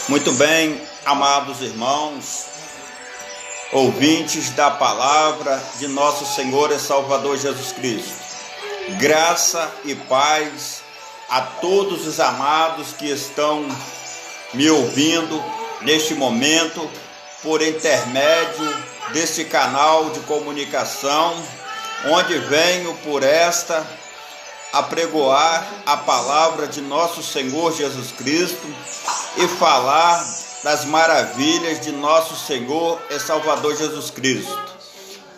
Muito bem, amados irmãos, ouvintes da palavra de nosso Senhor e Salvador Jesus Cristo. Graça e paz a todos os amados que estão me ouvindo neste momento por intermédio deste canal de comunicação, onde venho por esta apregoar a palavra de nosso Senhor Jesus Cristo e falar das maravilhas de nosso Senhor e Salvador Jesus Cristo.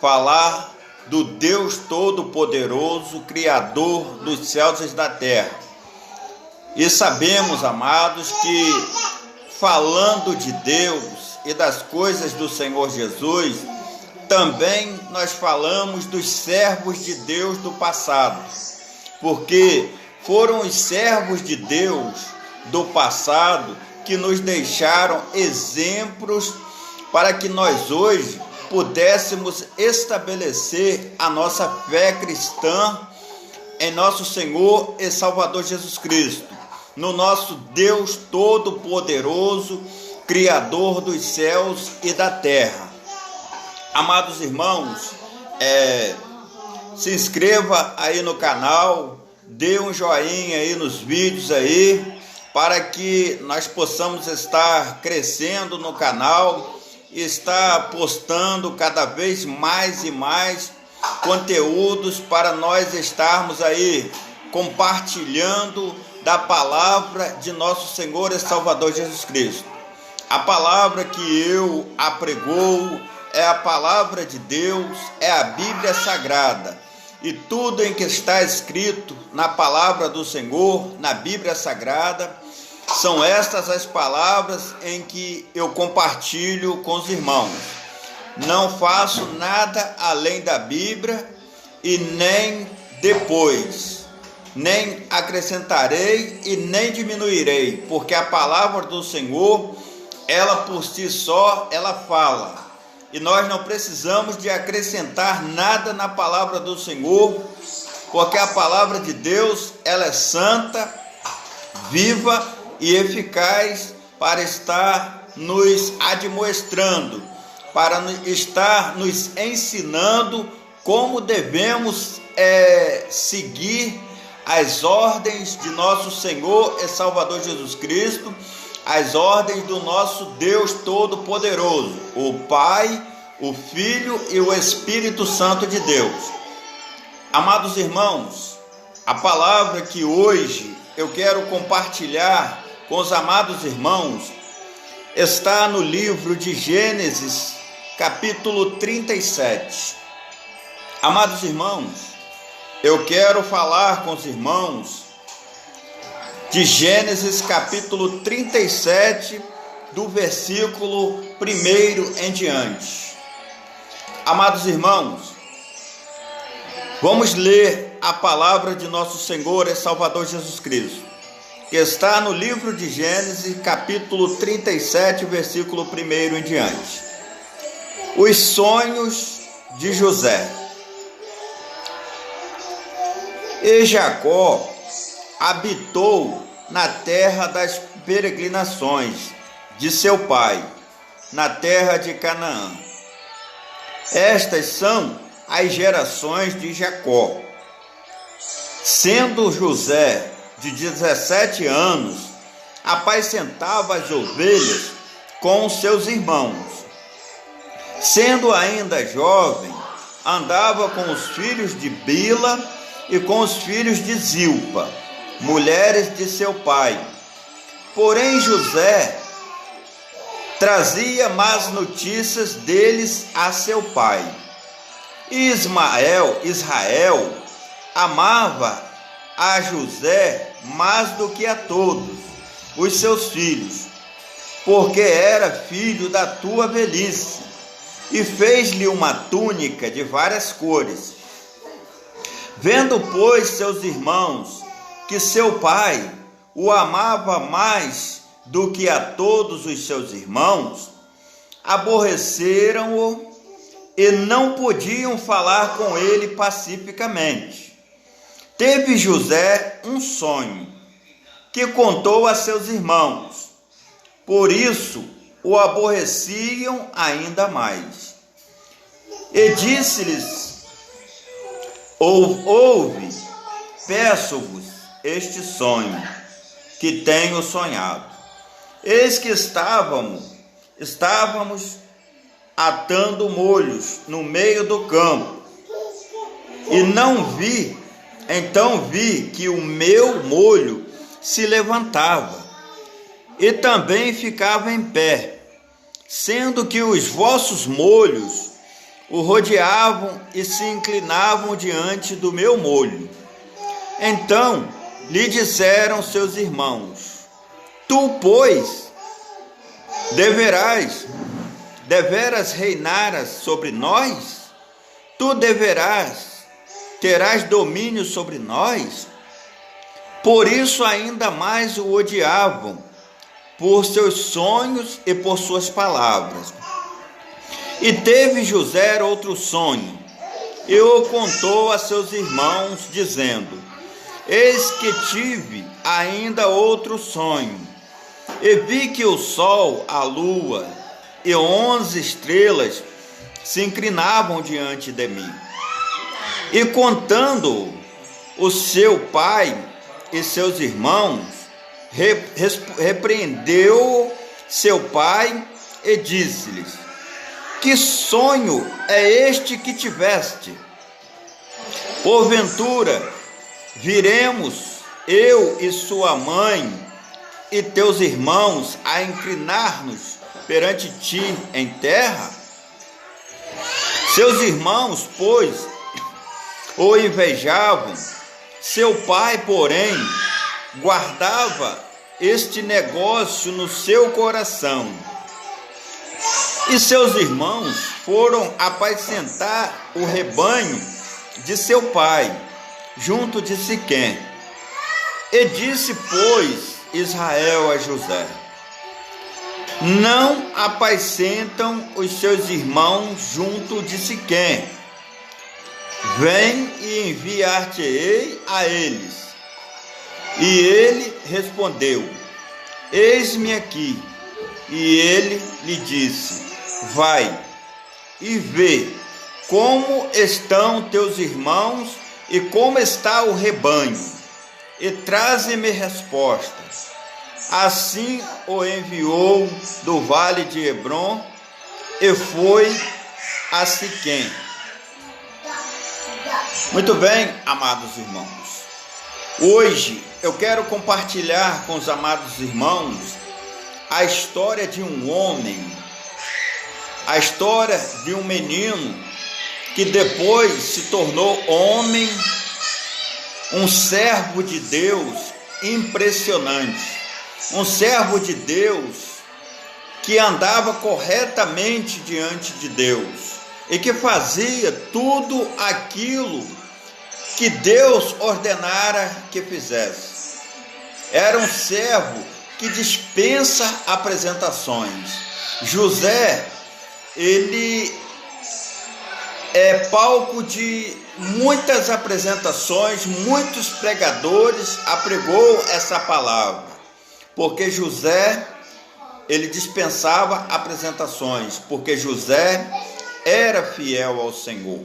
Falar do Deus Todo-Poderoso, Criador dos céus e da terra. E sabemos, amados, que falando de Deus e das coisas do Senhor Jesus, também nós falamos dos servos de Deus do passado, porque foram os servos de Deus do passado que nos deixaram exemplos para que nós hoje pudéssemos estabelecer a nossa fé cristã em nosso Senhor e Salvador Jesus Cristo, no nosso Deus Todo-Poderoso, Criador dos céus e da terra. Amados irmãos, se inscreva aí no canal, dê um joinha aí nos vídeos aí, para que nós possamos estar crescendo no canal e estar postando cada vez mais e mais conteúdos para nós estarmos aí compartilhando da palavra de nosso Senhor e Salvador Jesus Cristo. A palavra que eu apregoo é a palavra de Deus, é a Bíblia Sagrada. E tudo em que está escrito na palavra do Senhor, na Bíblia Sagrada, são estas as palavras em que eu compartilho com os irmãos. Não faço nada além da Bíblia e nem depois, nem acrescentarei e nem diminuirei, porque a palavra do Senhor, ela por si só, ela fala. E nós não precisamos de acrescentar nada na palavra do Senhor, porque a palavra de Deus, ela é santa, viva e eficaz para estar nos admoestrando, para estar nos ensinando como devemos seguir as ordens de nosso Senhor e Salvador Jesus Cristo, as ordens do nosso Deus Todo-Poderoso, o Pai, o Filho e o Espírito Santo de Deus. Amados irmãos, a palavra que hoje eu quero compartilhar com os amados irmãos está no livro de Gênesis, capítulo 37. Amados irmãos, eu quero falar com os irmãos de Gênesis capítulo 37, do versículo 1 em diante. Amados irmãos, vamos ler a palavra de nosso Senhor e Salvador Jesus Cristo, que está no livro de Gênesis capítulo 37, versículo 1 em diante. Os sonhos de José. E Jacó habitou na terra das peregrinações de seu pai, na terra de Canaã. Estas são as gerações de Jacó. Sendo José de 17 anos, apacentava as ovelhas com seus irmãos. Sendo ainda jovem, andava com os filhos de Bila e com os filhos de Zilpa, mulheres de seu pai. Porém José trazia más notícias deles a seu pai. E Israel amava a José mais do que a todos os seus filhos, porque era filho da tua velhice, e fez-lhe uma túnica de várias cores. Vendo, pois, seus irmãos que seu pai o amava mais do que a todos os seus irmãos, aborreceram-o e não podiam falar com ele pacificamente. Teve José um sonho, que contou a seus irmãos, por isso o aborreciam ainda mais. E disse-lhes: ouve, peço-vos este sonho que tenho sonhado. Eis que estávamos atando molhos no meio do campo, e então vi que o meu molho se levantava, e também ficava em pé, sendo que os vossos molhos o rodeavam e se inclinavam diante do meu molho. Então lhe disseram seus irmãos: tu, pois, deveras reinar sobre nós? Tu terás domínio sobre nós? Por isso ainda mais o odiavam, por seus sonhos e por suas palavras. E teve José outro sonho, e o contou a seus irmãos, dizendo: eis que tive ainda outro sonho, e vi que o sol, a lua e 11 estrelas se inclinavam diante de mim. E contando o seu pai e seus irmãos, repreendeu seu pai e disse-lhes: que sonho é este que tiveste? Porventura viremos eu e sua mãe e teus irmãos a inclinar-nos perante ti em terra? Seus irmãos, pois, o invejavam. Seu pai, porém, guardava este negócio no seu coração. E seus irmãos foram apacentar o rebanho de seu pai, junto de Siquém. E disse, pois, Israel a José: não apacentam os seus irmãos junto de Siquém. Vem e enviar-te-ei a eles. E ele respondeu: eis-me aqui. E ele lhe disse: vai e vê como estão teus irmãos e como está o rebanho, e traze-me respostas. Assim o enviou do vale de Hebrom e foi a Siquém. Muito bem, amados irmãos. Hoje eu quero compartilhar com os amados irmãos a história de um homem, a história de um menino que depois se tornou homem, um servo de Deus impressionante, um servo de Deus que andava corretamente diante de Deus e que fazia tudo aquilo que Deus ordenara que fizesse. Era um servo que dispensa apresentações. José, ele é palco de muitas apresentações, muitos pregadores apregou essa palavra, porque José, ele dispensava apresentações, porque José era fiel ao Senhor.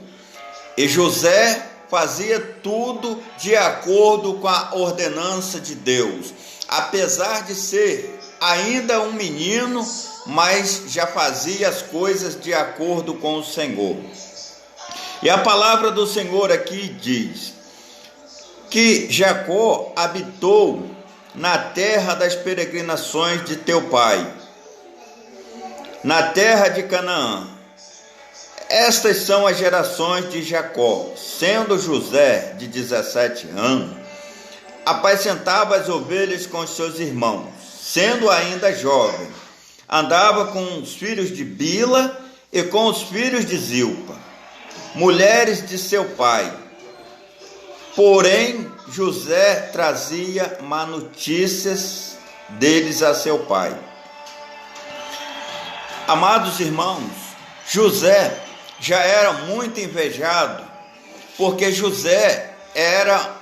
E José fazia tudo de acordo com a ordenança de Deus. Apesar de ser ainda um menino, mas já fazia as coisas de acordo com o Senhor. E a palavra do Senhor aqui diz que Jacó habitou na terra das peregrinações de teu pai, na terra de Canaã. Estas são as gerações de Jacó. Sendo José de 17 anos, apacentava as ovelhas com os seus irmãos. Sendo ainda jovem, andava com os filhos de Bila e com os filhos de Zilpa, mulheres de seu pai. Porém, José trazia má notícias deles a seu pai. Amados irmãos, José já era muito invejado, porque José era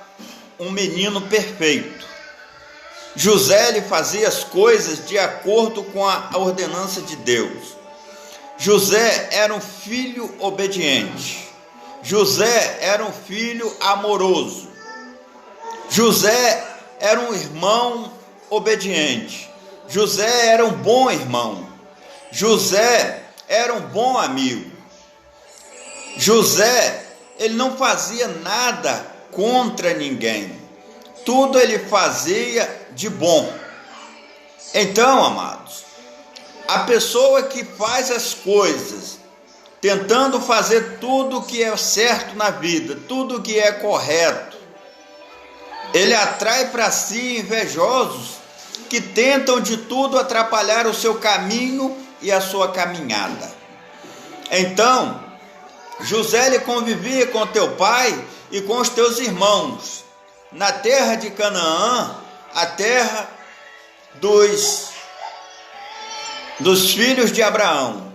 um menino perfeito. José ele fazia as coisas de acordo com a ordenança de Deus. José era um filho obediente. José era um filho amoroso. José era um irmão obediente. José era um bom irmão. José era um bom amigo. José, ele não fazia nada contra ninguém. Tudo ele fazia de bom. Então, amados, a pessoa que faz as coisas tentando fazer tudo o que é certo na vida, tudo o que é correto, ele atrai para si invejosos que tentam de tudo atrapalhar o seu caminho e a sua caminhada. Então, José ele convivia com teu pai e com os teus irmãos na terra de Canaã, a terra dos filhos de Abraão,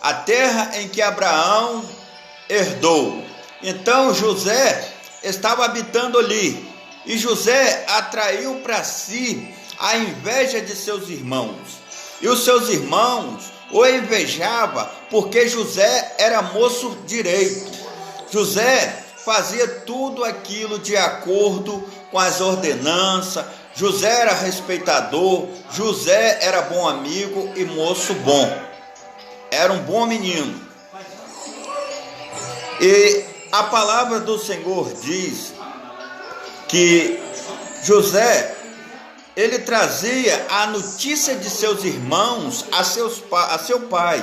a terra em que Abraão herdou. Então José estava habitando ali, e José atraiu para si a inveja de seus irmãos, e os seus irmãos o invejavam porque José era moço direito. José fazia tudo aquilo de acordo com as ordenanças. José era respeitador, José era bom amigo e moço bom. Era um bom menino. E a palavra do Senhor diz que José, ele trazia a notícia de seus irmãos a seu pai.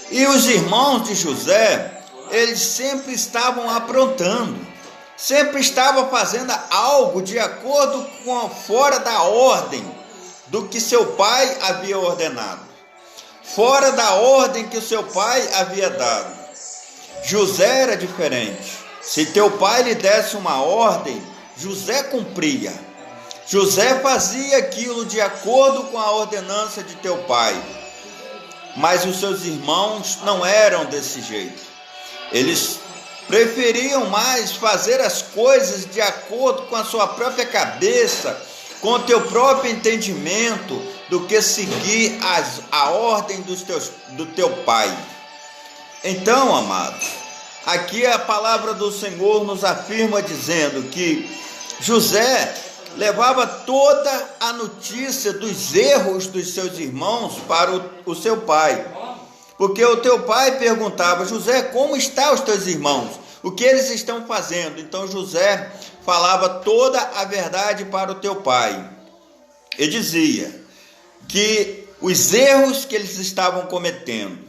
E os irmãos de José, eles sempre estavam aprontando, sempre estavam fazendo algo de acordo com fora da ordem do que seu pai havia ordenado, fora da ordem que o seu pai havia dado. José era diferente. Se teu pai lhe desse uma ordem, José cumpria. José fazia aquilo de acordo com a ordenança de teu pai. Mas os seus irmãos não eram desse jeito. Eles preferiam mais fazer as coisas de acordo com a sua própria cabeça, com o teu próprio entendimento, do que seguir a ordem do teu pai. Então, amados, aqui a palavra do Senhor nos afirma dizendo que José levava toda a notícia dos erros dos seus irmãos para o seu pai. Porque o teu pai perguntava: José, como estão os teus irmãos? O que eles estão fazendo? Então José falava toda a verdade para o teu pai. E dizia que os erros que eles estavam cometendo.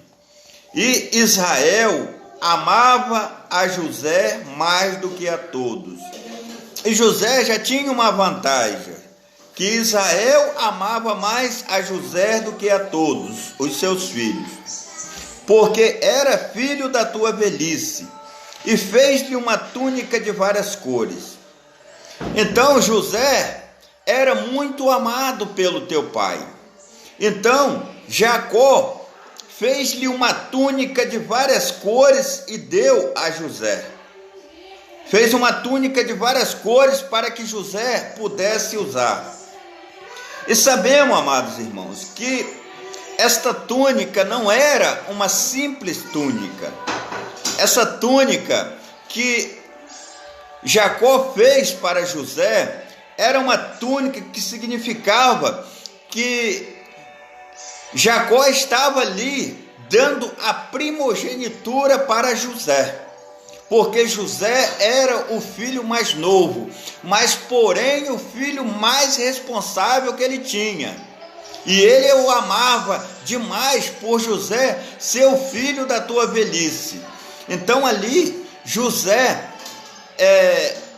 E Israel amava a José mais do que a todos. E José já tinha uma vantagem, que Israel amava mais a José do que a todos os seus filhos, porque era filho da tua velhice, e fez-lhe uma túnica de várias cores. Então José era muito amado pelo teu pai. Então Jacó fez-lhe uma túnica de várias cores e deu a José. Fez uma túnica de várias cores para que José pudesse usar. E sabemos, amados irmãos, que esta túnica não era uma simples túnica. Essa túnica que Jacó fez para José era uma túnica que significava que Jacó estava ali dando a primogenitura para José. Porque José era o filho mais novo, mas porém o filho mais responsável que ele tinha. E ele o amava demais por José ser o filho da tua velhice. Então ali José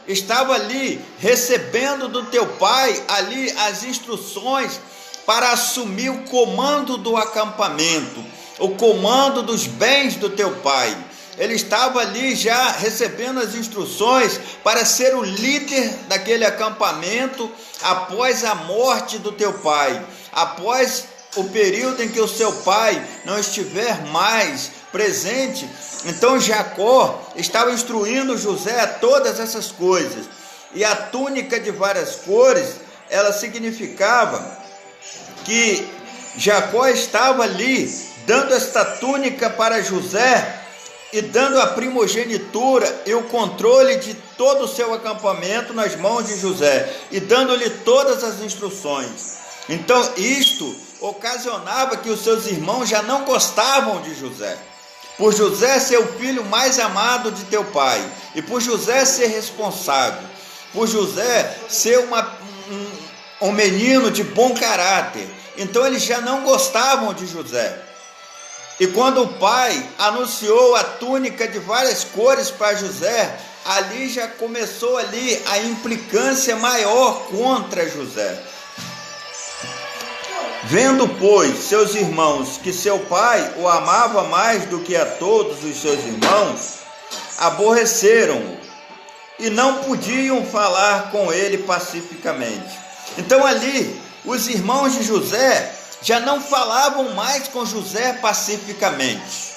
estava ali recebendo do teu pai ali as instruções para assumir o comando do acampamento, o comando dos bens do teu pai. Ele estava ali já recebendo as instruções para ser o líder daquele acampamento após a morte do teu pai, após o período em que o seu pai não estiver mais presente. Então Jacó estava instruindo José a todas essas coisas. E a túnica de várias cores ela significava que Jacó estava ali dando esta túnica para José e dando a primogenitura e o controle de todo o seu acampamento nas mãos de José e dando-lhe todas as instruções. Então isto ocasionava que os seus irmãos já não gostavam de José, por José ser o filho mais amado de teu pai, e por José ser responsável, por José ser um menino de bom caráter. Então eles já não gostavam de José. E quando o pai anunciou a túnica de várias cores para José, ali já começou ali a implicância maior contra José. Vendo, pois, seus irmãos que seu pai o amava mais do que a todos os seus irmãos, aborreceram-o e não podiam falar com ele pacificamente. Então ali, os irmãos de José já não falavam mais com José pacificamente,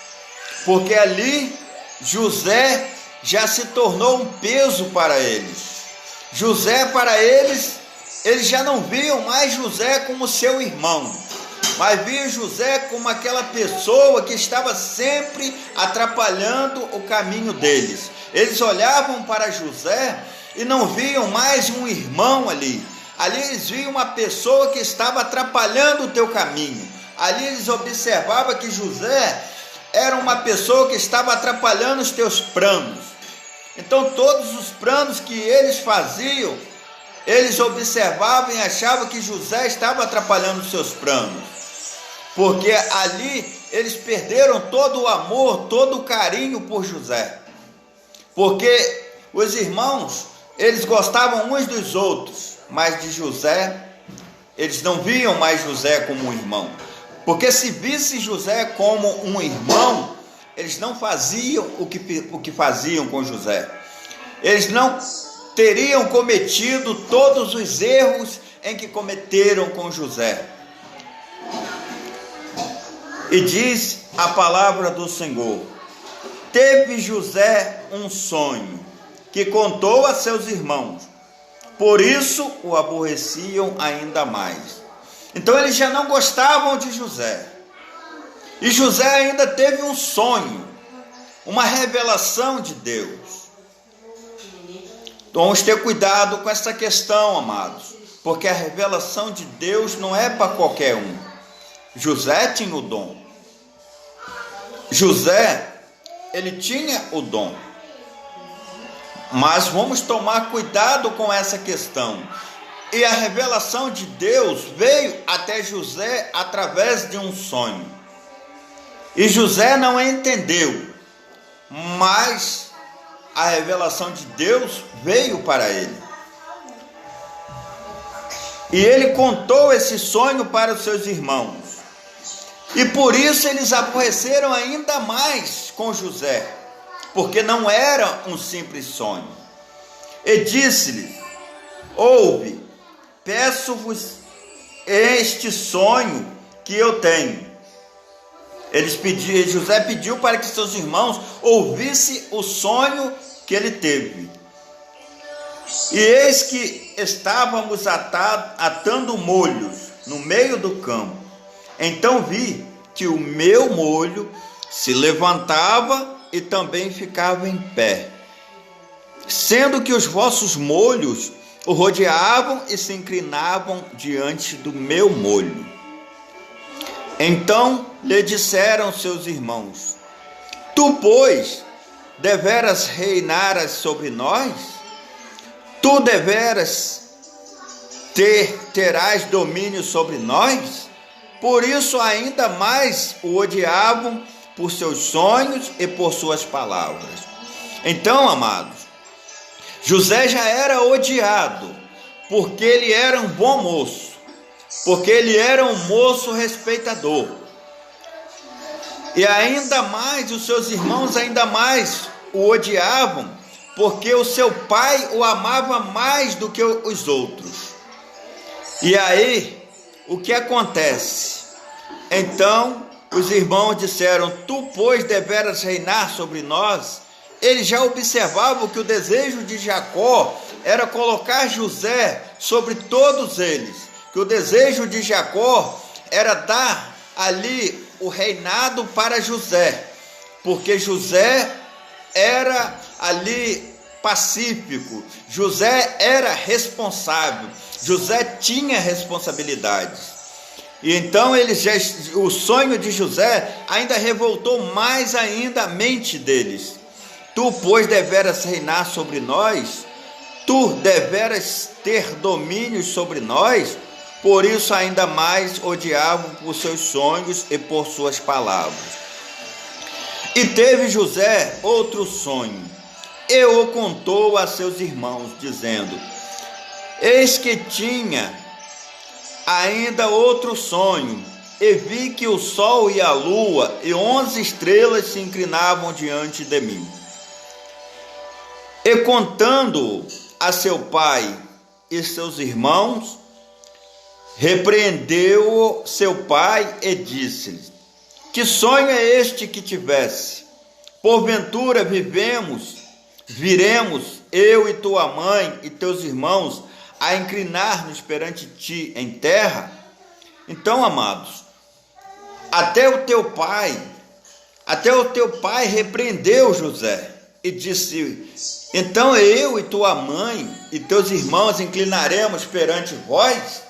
porque ali José já se tornou um peso para eles. José, para eles já não viam mais José como seu irmão, mas viam José como aquela pessoa que estava sempre atrapalhando o caminho deles. Eles olhavam para José e não viam mais um irmão ali. Ali eles viam uma pessoa que estava atrapalhando o teu caminho. Ali eles observavam que José era uma pessoa que estava atrapalhando os teus planos. Então todos os planos que eles faziam, eles observavam e achavam que José estava atrapalhando os seus planos. Porque ali eles perderam todo o amor, todo o carinho por José. Porque os irmãos, eles gostavam uns dos outros, mas de José, eles não viam mais José como um irmão. Porque se visse José como um irmão, eles não faziam o que faziam com José. Eles não teriam cometido todos os erros em que cometeram com José. E diz a palavra do Senhor: teve José um sonho, que contou a seus irmãos, por isso o aborreciam ainda mais. Então eles já não gostavam de José. E José ainda teve um sonho, uma revelação de Deus. Vamos ter cuidado com essa questão, amados, porque a revelação de Deus não é para qualquer um. José tinha o dom. José, ele tinha o dom. Mas vamos tomar cuidado com essa questão. E a revelação de Deus veio até José através de um sonho. E José não entendeu, mas a revelação de Deus veio para ele. E ele contou esse sonho para os seus irmãos. E por isso eles aborreceram ainda mais com José, porque não era um simples sonho. E disse-lhe: ouve, peço-vos este sonho que eu tenho. José pediu para que seus irmãos ouvissem o sonho que ele teve. E eis que estávamos atando molhos no meio do campo. Então vi que o meu molho se levantava e também ficava em pé, sendo que os vossos molhos o rodeavam e se inclinavam diante do meu molho. Então lhe disseram seus irmãos: tu, pois, deveras reinar sobre nós? Tu deveras terás domínio sobre nós? Por isso ainda mais o odiavam por seus sonhos e por suas palavras. Então, amados, José já era odiado, porque ele era um bom moço, porque ele era um moço respeitador. E ainda mais, os seus irmãos ainda mais o odiavam, porque o seu pai o amava mais do que os outros. E aí, o que acontece? Então, os irmãos disseram: tu, pois, deveras reinar sobre nós? Eles já observavam que o desejo de Jacó era colocar José sobre todos eles, que o desejo de Jacó era dar ali o reinado para José, porque José era ali pacífico, José era responsável, José tinha responsabilidades. E então o sonho de José ainda revoltou mais ainda a mente deles. Tu, pois, deveras reinar sobre nós, tu deveras ter domínio sobre nós. Por isso ainda mais odiavam por seus sonhos e por suas palavras. E teve José outro sonho, e o contou a seus irmãos, dizendo: eis que tinha ainda outro sonho, e vi que o sol e a lua e 11 estrelas se inclinavam diante de mim. E contando a seu pai e seus irmãos, repreendeu seu pai e disse-lhe: que sonho é este que tivesse? Porventura viremos, eu e tua mãe e teus irmãos, a inclinar-nos perante ti em terra? Então, amados, até o teu pai repreendeu José e disse: então eu e tua mãe e teus irmãos inclinaremos perante vós?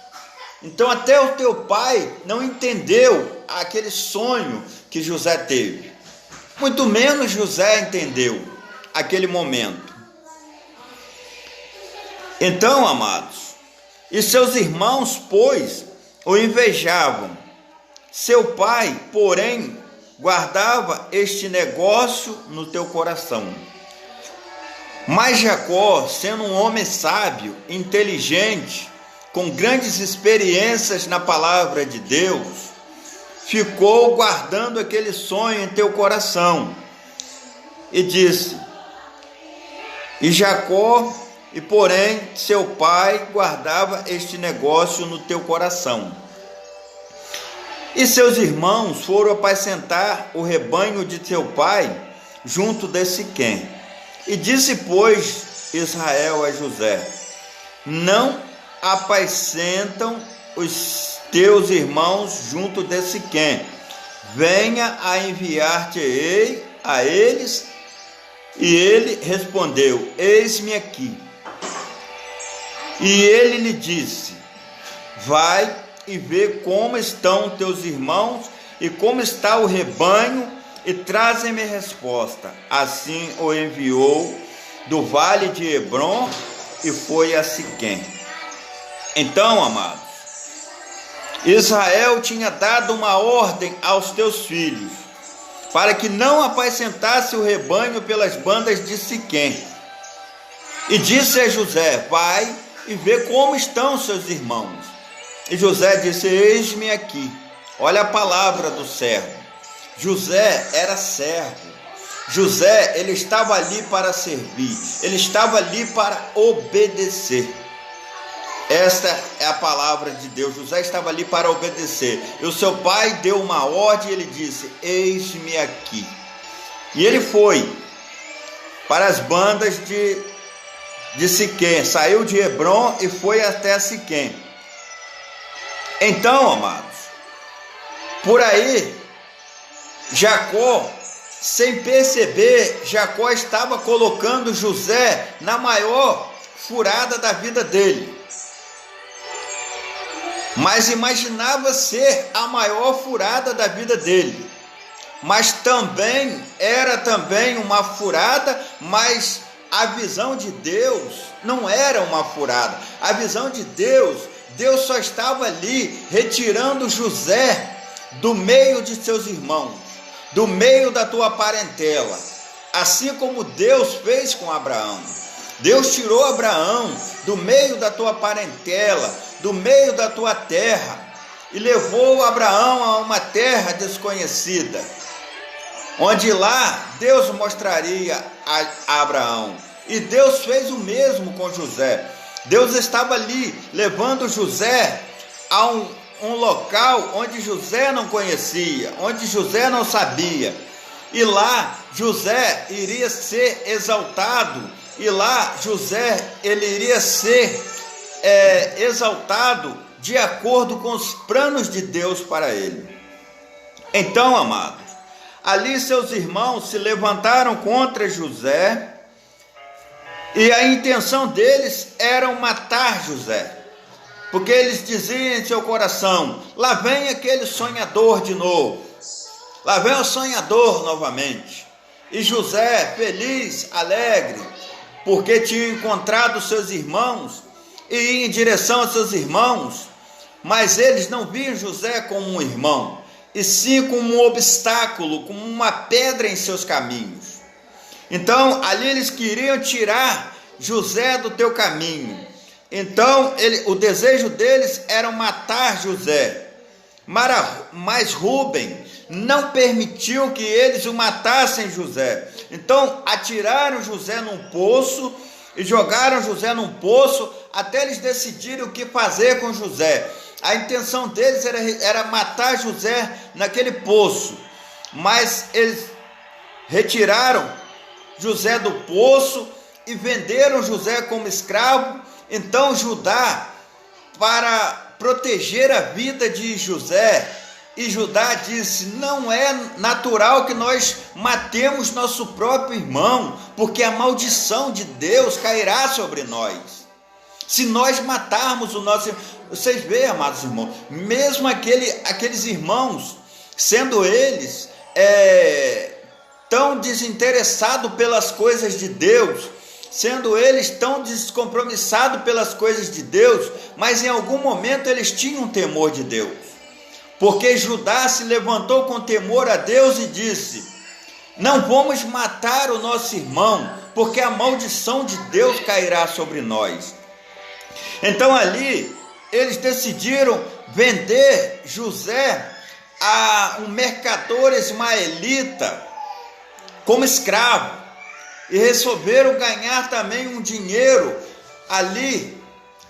Então até o teu pai não entendeu aquele sonho que José teve, muito menos José entendeu aquele momento. Então, amados, e seus irmãos, pois, o invejavam. Seu pai, porém, guardava este negócio no teu coração. Mas Jacó, sendo um homem sábio, inteligente, com grandes experiências na palavra de Deus, ficou guardando aquele sonho em teu coração. E disse: E porém, seu pai guardava este negócio no teu coração. E seus irmãos foram apacentar o rebanho de seu pai junto de Siquém. E disse, pois, Israel a José: não apacentam os teus irmãos junto de Siquém, venha a enviar-te-ei a eles. E ele respondeu: eis-me aqui. E ele lhe disse: vai e vê como estão teus irmãos e como está o rebanho, e trazem-me resposta. Assim o enviou do vale de Hebrom e foi a Siquém. Então, amados, Israel tinha dado uma ordem aos teus filhos, para que não apacentasse o rebanho pelas bandas de Siquém. E disse a José: vai e vê como estão seus irmãos. E José disse: eis-me aqui. Olha a palavra do servo. José era servo. José, ele estava ali para servir, ele estava ali para obedecer. Esta é a palavra de Deus. José estava ali para obedecer. E o seu pai deu uma ordem e ele disse: eis-me aqui. E ele foi para as bandas de Siquém, saiu de Hebrom e foi até Siquém. Então, amados, por aí, Jacó, sem perceber, Jacó estava colocando José na maior furada da vida dele. Mas imaginava ser a maior furada da vida dele. Mas também era uma furada, mas a visão de Deus não era uma furada. A visão de Deus só estava ali retirando José do meio de seus irmãos, do meio da tua parentela, assim como Deus fez com Abraão. Deus tirou Abraão do meio da tua parentela, do meio da tua terra, e levou Abraão a uma terra desconhecida, onde lá Deus mostraria a Abraão. E Deus fez o mesmo com José. Deus estava ali levando José a um local onde José não conhecia, onde José não sabia. E lá José iria ser exaltado e lá José ele iria ser exaltado de acordo com os planos de Deus para ele. Então, amados, ali seus irmãos se levantaram contra José, e a intenção deles era matar José, porque eles diziam em seu coração: lá vem aquele sonhador de novo, lá vem o sonhador novamente. E José, feliz, alegre, porque tinha encontrado seus irmãos, e ia em direção aos seus irmãos, mas eles não viam José como um irmão, e sim como um obstáculo, como uma pedra em seus caminhos. Então, ali eles queriam tirar José do teu caminho. Então, o desejo deles era matar José. Mas Rúben não permitiu que eles o matassem José. Então, atiraram José num poço e jogaram José num poço até eles decidirem o que fazer com José. A intenção deles era matar José naquele poço, mas eles retiraram José do poço e venderam José como escravo. Então Judá, para proteger a vida de José, e Judá disse: não é natural que nós matemos nosso próprio irmão, porque a maldição de Deus cairá sobre nós se nós matarmos o nosso irmão. Vocês veem, amados irmãos, mesmo aqueles irmãos, sendo eles tão desinteressados pelas coisas de Deus, sendo eles tão descompromissados pelas coisas de Deus, mas em algum momento eles tinham temor de Deus, porque Judá se levantou com temor a Deus e disse: não vamos matar o nosso irmão, porque a maldição de Deus cairá sobre nós. Então ali eles decidiram vender José a um mercador ismaelita como escravo, e resolveram ganhar também um dinheiro ali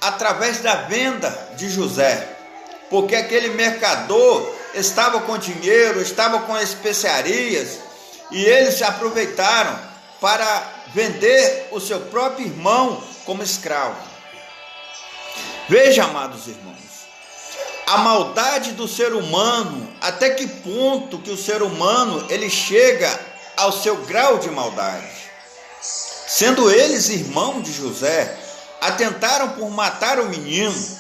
através da venda de José, porque aquele mercador estava com dinheiro, estava com especiarias, e eles aproveitaram para vender o seu próprio irmão como escravo. Veja, amados irmãos, a maldade do ser humano, até que ponto que o ser humano ele chega ao seu grau de maldade. Sendo eles irmãos de José, atentaram por matar o menino,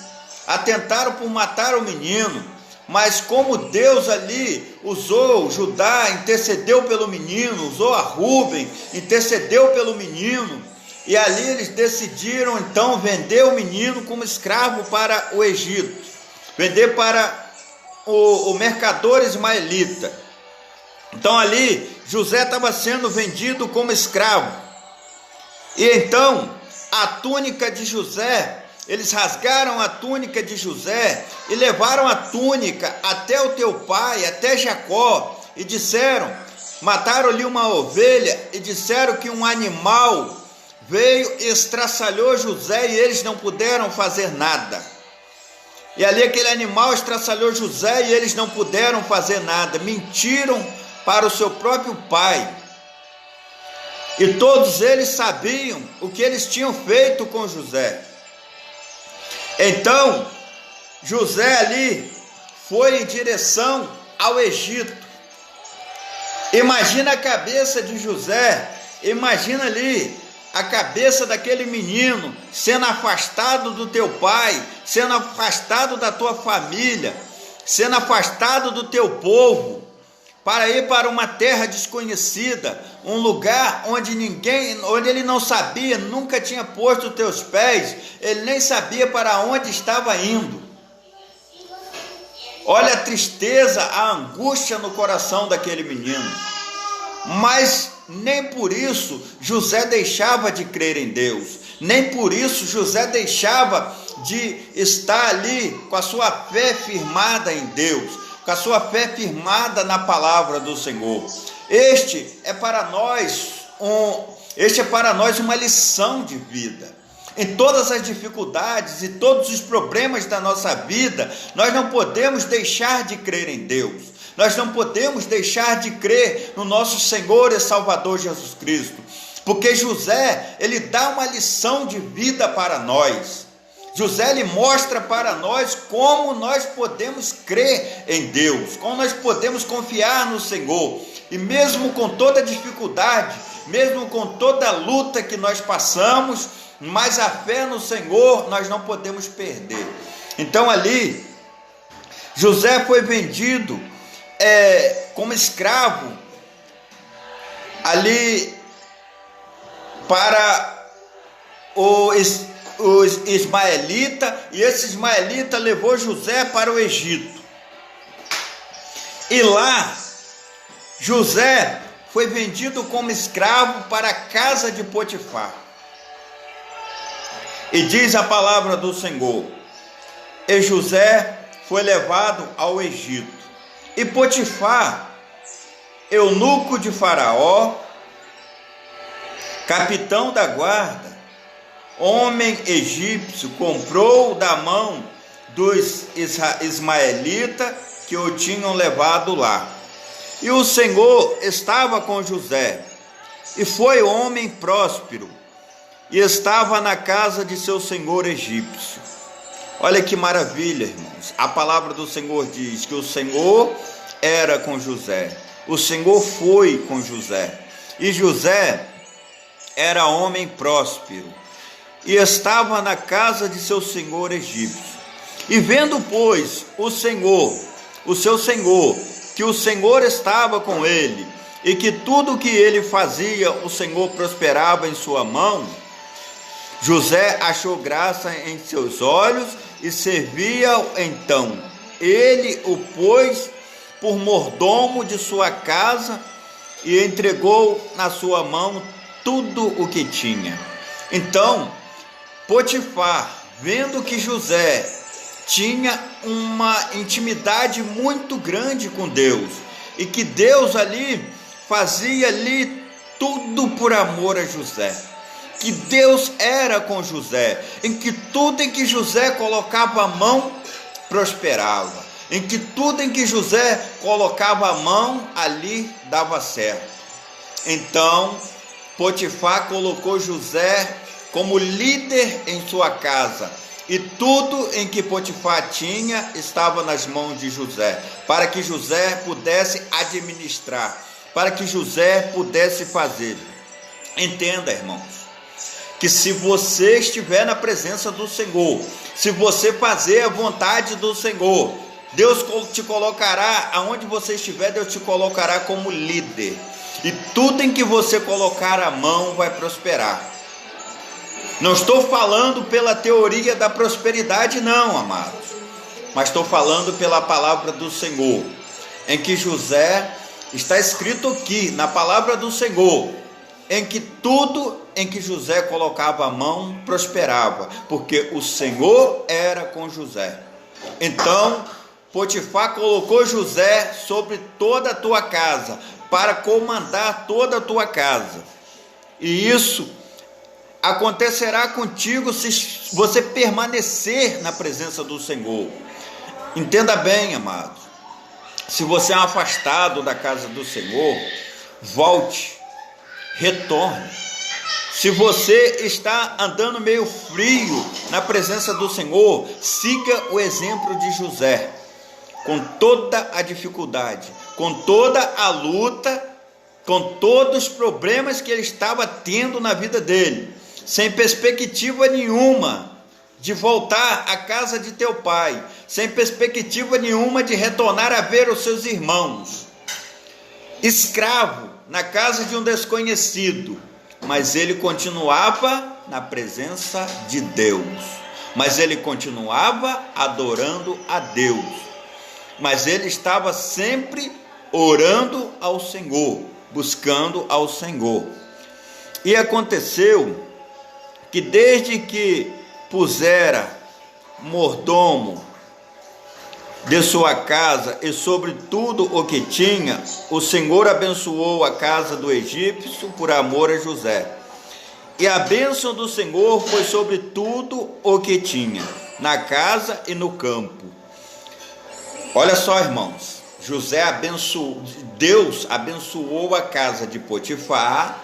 mas como Deus ali usou Judá, intercedeu pelo menino, usou a Rúben, intercedeu pelo menino, e ali eles decidiram então vender o menino como escravo para o Egito, vender para o mercador ismaelita. Então ali José estava sendo vendido como escravo, e então a túnica de José, eles rasgaram a túnica de José e levaram a túnica até o teu pai, até Jacó, e disseram, mataram-lhe uma ovelha e disseram que um animal veio e estraçalhou José e eles não puderam fazer nada. E ali aquele animal estraçalhou José e eles não puderam fazer nada. Mentiram para o seu próprio pai. E todos eles sabiam o que eles tinham feito com José. Então, José ali foi em direção ao Egito. Imagina a cabeça de José, imagina ali a cabeça daquele menino sendo afastado do teu pai, sendo afastado da tua família, sendo afastado do teu povo, para ir para uma terra desconhecida, um lugar onde ele não sabia, nunca tinha posto os teus pés, ele nem sabia para onde estava indo. Olha a tristeza, a angústia no coração daquele menino. Mas nem por isso José deixava de crer em Deus, nem por isso José deixava de estar ali com a sua fé firmada em Deus, com a sua fé firmada na palavra do Senhor. Este é para nós uma lição de vida. Em todas as dificuldades e todos os problemas da nossa vida, nós não podemos deixar de crer em Deus. Nós não podemos deixar de crer no nosso Senhor e Salvador Jesus Cristo. porque José, ele dá uma lição de vida para nós. José, ele mostra para nós como nós podemos crer em Deus, como nós podemos confiar no Senhor, e mesmo com toda dificuldade, mesmo com toda a luta que nós passamos, mas a fé no Senhor nós não podemos perder. Então ali, José foi vendido como escravo ali para os ismaelitas, e esse ismaelita levou José para o Egito. E lá, José foi vendido como escravo para a casa de Potifar. E diz a palavra do Senhor: e José foi levado ao Egito. E Potifar, eunuco de Faraó, capitão da guarda, homem egípcio, comprou da mão dos ismaelitas que o tinham levado lá. E o Senhor estava com José, e foi homem próspero, e estava na casa de seu senhor egípcio. Olha que maravilha, irmãos. A palavra do Senhor diz que o Senhor era com José, o Senhor foi com José, e José era homem próspero, e estava na casa de seu senhor egípcio. E vendo, pois, o seu senhor, que o Senhor estava com ele, e que tudo o que ele fazia, o Senhor prosperava em sua mão, José achou graça em seus olhos e servia-o. Então ele o pôs por mordomo de sua casa e entregou na sua mão tudo o que tinha. Então Potifar, vendo que José tinha uma intimidade muito grande com Deus, e que Deus ali fazia ali tudo por amor a José, que Deus era com José, em que tudo em que José colocava a mão prosperava, em que tudo em que José colocava a mão ali dava certo. Então Potifar colocou José como líder em sua casa, e tudo em que Potifar tinha estava nas mãos de José, para que José pudesse administrar, para que José pudesse fazer. Entenda, irmãos, que se você estiver na presença do Senhor, se você fazer a vontade do Senhor, Deus te colocará, aonde você estiver, Deus te colocará como líder, e tudo em que você colocar a mão vai prosperar. Não estou falando pela teoria da prosperidade, não, amados, mas estou falando pela palavra do Senhor, em que José, está escrito aqui na palavra do Senhor, em que tudo em que José colocava a mão prosperava, porque o Senhor era com José. Então Potifar colocou José sobre toda a tua casa, para comandar toda a tua casa, e isso acontecerá contigo se você permanecer na presença do Senhor. Entenda bem, amado, se você é um afastado da casa do Senhor, volte, retorne. Se você está andando meio frio na presença do Senhor, siga o exemplo de José, com toda a dificuldade, com toda a luta, com todos os problemas que ele estava tendo na vida dele, sem perspectiva nenhuma de voltar à casa de teu pai, sem perspectiva nenhuma de retornar a ver os seus irmãos, escravo na casa de um desconhecido, mas ele continuava na presença de Deus, mas ele continuava adorando a Deus, mas ele estava sempre orando ao Senhor, buscando ao Senhor. E aconteceu que desde que pusera mordomo de sua casa e sobre tudo o que tinha, o Senhor abençoou a casa do egípcio por amor a José. E a bênção do Senhor foi sobre tudo o que tinha, na casa e no campo. Olha só, irmãos, Deus abençoou a casa de Potifar,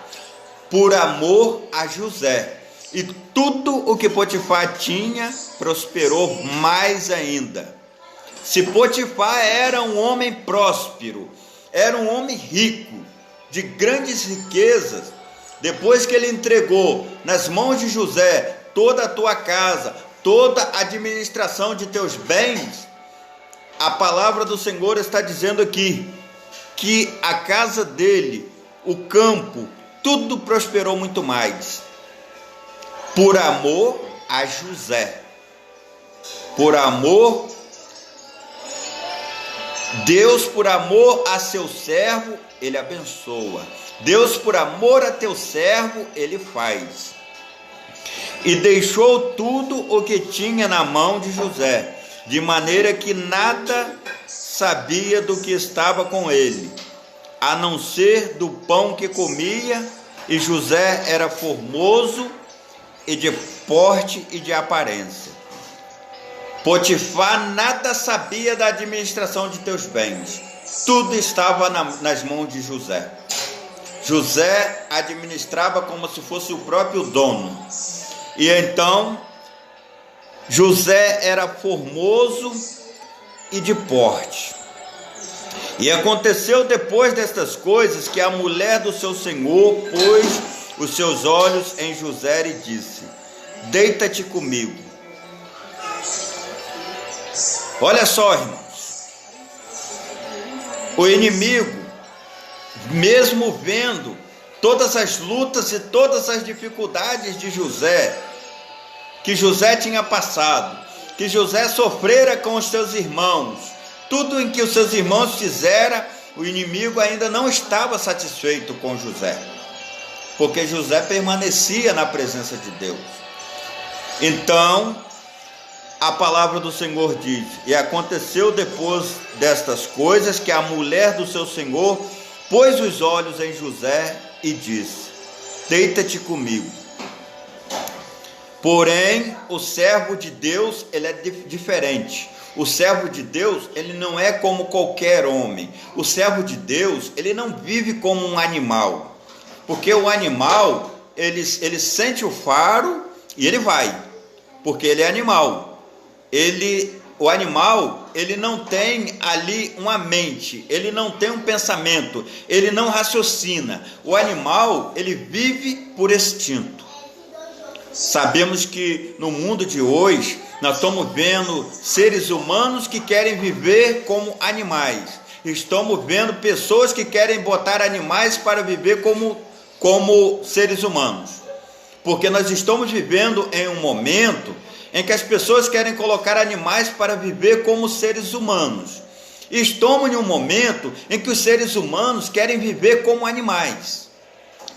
por amor a José. E tudo o que Potifar tinha prosperou mais ainda. Se Potifar era um homem próspero, era um homem rico, de grandes riquezas, depois que ele entregou nas mãos de José toda a tua casa, toda a administração de teus bens, a palavra do Senhor está dizendo aqui, que a casa dele, o campo, tudo prosperou muito mais, por amor a José, por amor, Deus por amor a seu servo, ele abençoa, Deus por amor a teu servo, ele faz, e deixou tudo o que tinha na mão de José, de maneira que nada sabia do que estava com ele, a não ser do pão que comia, e José era formoso e de porte e de aparência. Potifar nada sabia da administração de teus bens, tudo estava nas mãos de José. José administrava como se fosse o próprio dono, e então José era formoso e de porte. E aconteceu depois destas coisas que a mulher do seu senhor pôs os seus olhos em José e disse: deita-te comigo. Olha só, irmãos, o inimigo, mesmo vendo todas as lutas e todas as dificuldades de José, que José tinha passado, que José sofrera com os seus irmãos, tudo em que os seus irmãos fizeram, o inimigo ainda não estava satisfeito com José, porque José permanecia na presença de Deus. Então, a palavra do Senhor diz: e aconteceu depois destas coisas que a mulher do seu senhor pôs os olhos em José e disse: deita-te comigo. Porém, o servo de Deus, ele é diferente. O servo de Deus, ele não é como qualquer homem. O servo de Deus, ele não vive como um animal. Porque o animal, ele sente o faro e ele vai. Porque ele é animal. O animal, ele não tem ali uma mente, ele não tem um pensamento, ele não raciocina. O animal, ele vive por instinto. Sabemos que no mundo de hoje, nós estamos vendo seres humanos que querem viver como animais. Estamos vendo pessoas que querem botar animais para viver como seres humanos. Porque nós estamos vivendo em um momento em que as pessoas querem colocar animais para viver como seres humanos. Estamos em um momento em que os seres humanos querem viver como animais.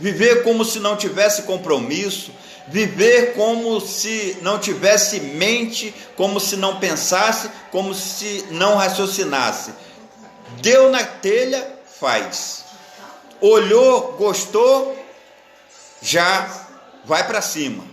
Viver como se não tivesse compromisso, viver como se não tivesse mente, como se não pensasse, como se não raciocinasse. Deu na telha, faz. Olhou, gostou, já vai para cima.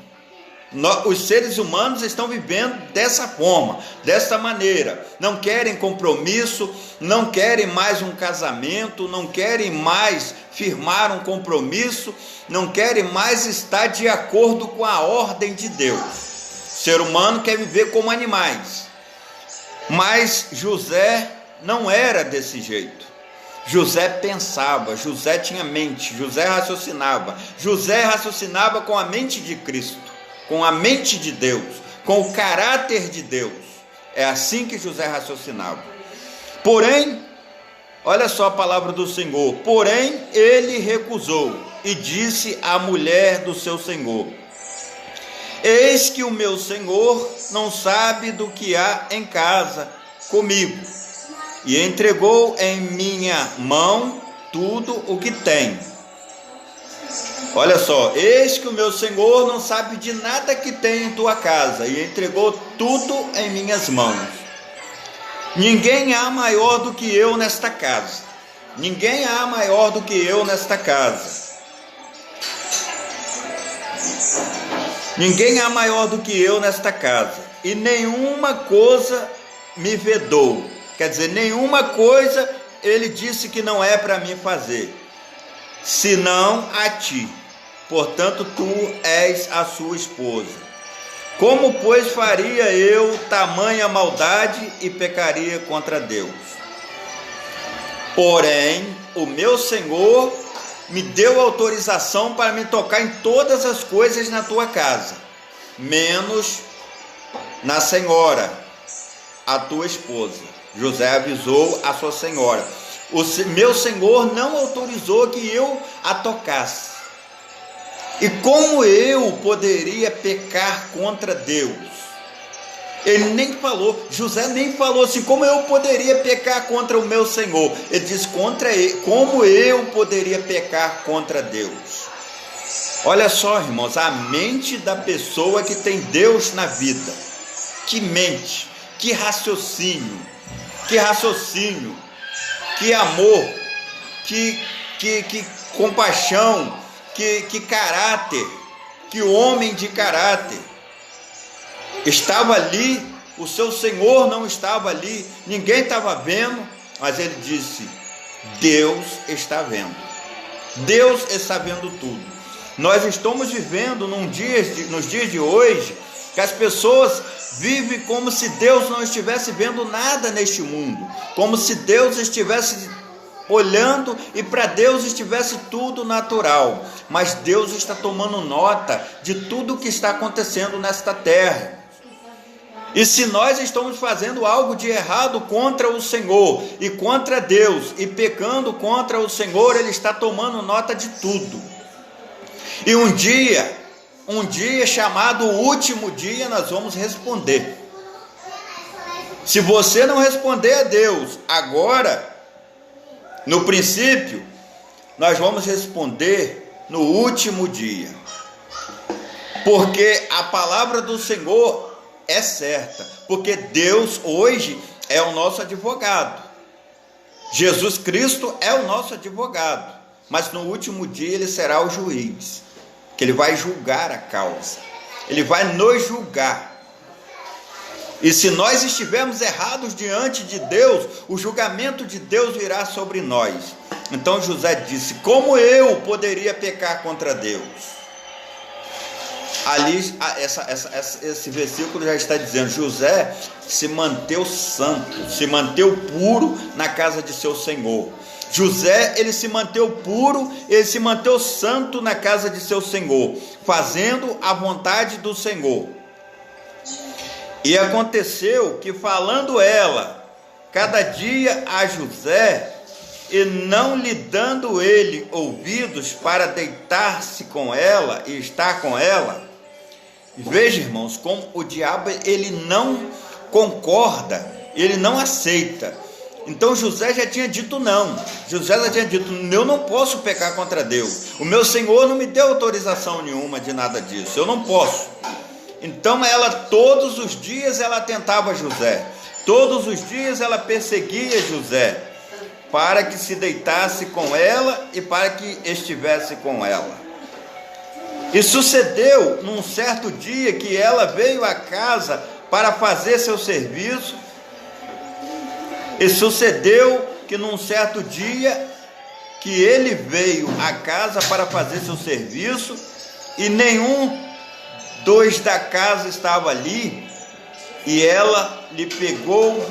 Os seres humanos estão vivendo dessa forma, dessa maneira. Não querem compromisso, não querem mais um casamento, não querem mais firmar um compromisso, não querem mais estar de acordo com a ordem de Deus. O ser humano quer viver como animais. Mas José não era desse jeito. José pensava, José tinha mente, José raciocinava com a mente de Cristo, com a mente de Deus, com o caráter de Deus. É assim que José raciocinava. Porém, olha só a palavra do Senhor: porém ele recusou e disse à mulher do seu senhor: eis que o meu senhor não sabe do que há em casa comigo, e entregou em minha mão tudo o que tem. Olha só: eis que o meu senhor não sabe de nada que tem em tua casa, e entregou tudo em minhas mãos. Ninguém há maior do que eu nesta casa. Ninguém há maior do que eu nesta casa. Ninguém há maior do que eu nesta casa. E nenhuma coisa me vedou. Quer dizer, nenhuma coisa ele disse que não é para mim fazer, senão a ti. portanto tu és a sua esposa. Como, pois, faria eu tamanha maldade e pecaria contra Deus? Porém, o meu Senhor me deu autorização para me tocar em todas as coisas na tua casa, menos na senhora, a tua esposa. José avisou a sua senhora: meu Senhor não autorizou que eu a tocasse. E como eu poderia pecar contra Deus? Ele nem falou, José nem falou assim, como eu poderia pecar contra o meu Senhor? Ele diz, contra ele, como eu poderia pecar contra Deus? Olha só, irmãos, a mente da pessoa que tem Deus na vida. Que mente, que raciocínio, que amor, que compaixão, que caráter, que homem de caráter. Estava ali, o seu Senhor não estava ali, ninguém estava vendo, mas ele disse, Deus está vendo. Deus está vendo tudo. Nós estamos vivendo nos dias de hoje, que as pessoas vivem como se Deus não estivesse vendo nada neste mundo, como se Deus estivesse olhando e para Deus estivesse tudo natural, mas Deus está tomando nota de tudo o que está acontecendo nesta terra. E se nós estamos fazendo algo de errado contra o Senhor e contra Deus e pecando contra o Senhor, Ele está tomando nota de tudo. E um dia chamado o último dia, nós vamos responder. Se você não responder a Deus agora, no princípio, nós vamos responder no último dia. Porque a palavra do Senhor é certa, porque Deus hoje é o nosso advogado. Jesus Cristo é o nosso advogado, mas no último dia ele será o juiz, que ele vai julgar a causa, ele vai nos julgar. E se nós estivermos errados diante de Deus, o julgamento de Deus virá sobre nós. Então José disse, como eu poderia pecar contra Deus? Ali, esse versículo já está dizendo, José se manteve santo, se manteve puro na casa de seu Senhor. José, ele se manteve puro, ele se manteve santo na casa de seu Senhor, fazendo a vontade do Senhor. E aconteceu que, falando ela cada dia a José, e não lhe dando ele ouvidos para deitar-se com ela e estar com ela, veja, irmãos, como o diabo ele não concorda, ele não aceita. Então José já tinha dito não. José já tinha dito, eu não posso pecar contra Deus. O meu Senhor não me deu autorização nenhuma de nada disso. Eu não posso. Então ela, todos os dias ela tentava José. Todos os dias ela perseguia José, para que se deitasse com ela e para que estivesse com ela. E sucedeu num certo dia que ela veio à casa para fazer seu serviço. E sucedeu que num certo dia que ele veio à casa para fazer seu serviço, e nenhum dos da casa estava ali, e ela lhe pegou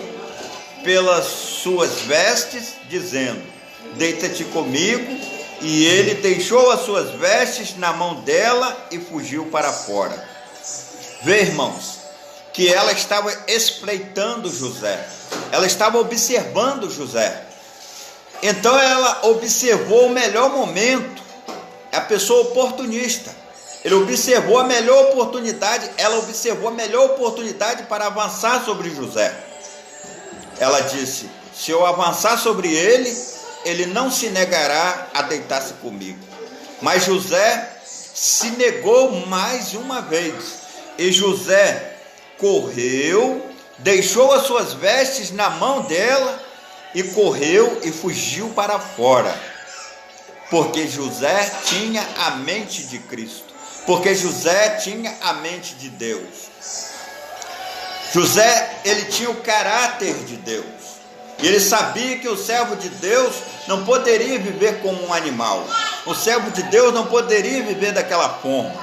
pelas suas vestes, dizendo, deita-te comigo. E ele deixou as suas vestes na mão dela e fugiu para fora. Vê, irmãos, que ela estava espreitando José, ela estava observando José. Então ela observou o melhor momento, a pessoa oportunista. Ele observou a melhor oportunidade, ela observou a melhor oportunidade para avançar sobre José. Ela disse, se eu avançar sobre ele, ele não se negará a deitar-se comigo. Mas José se negou mais uma vez. E José correu, deixou as suas vestes na mão dela e correu e fugiu para fora. Porque José tinha a mente de Cristo. Porque José tinha a mente de Deus. José, ele tinha o caráter de Deus. E ele sabia que o servo de Deus não poderia viver como um animal. O servo de Deus não poderia viver daquela forma.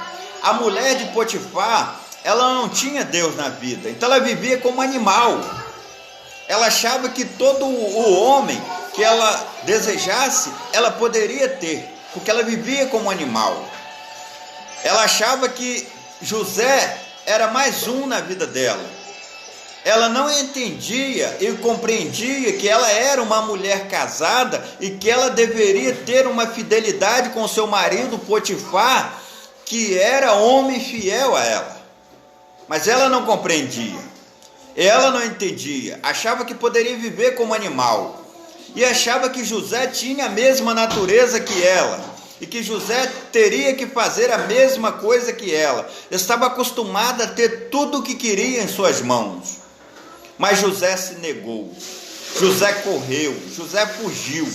A mulher de Potifar, ela não tinha Deus na vida, então ela vivia como animal. Ela achava que todo o homem que ela desejasse, ela poderia ter, porque ela vivia como animal. Ela achava que José era mais um na vida dela. Ela não entendia e compreendia que ela era uma mulher casada e que ela deveria ter uma fidelidade com seu marido Potifar, que era homem fiel a ela. Mas ela não compreendia, ela não entendia, achava que poderia viver como animal e achava que José tinha a mesma natureza que ela e que José teria que fazer a mesma coisa que ela. Estava acostumada a ter tudo o que queria em suas mãos. Mas José se negou, José correu, José fugiu.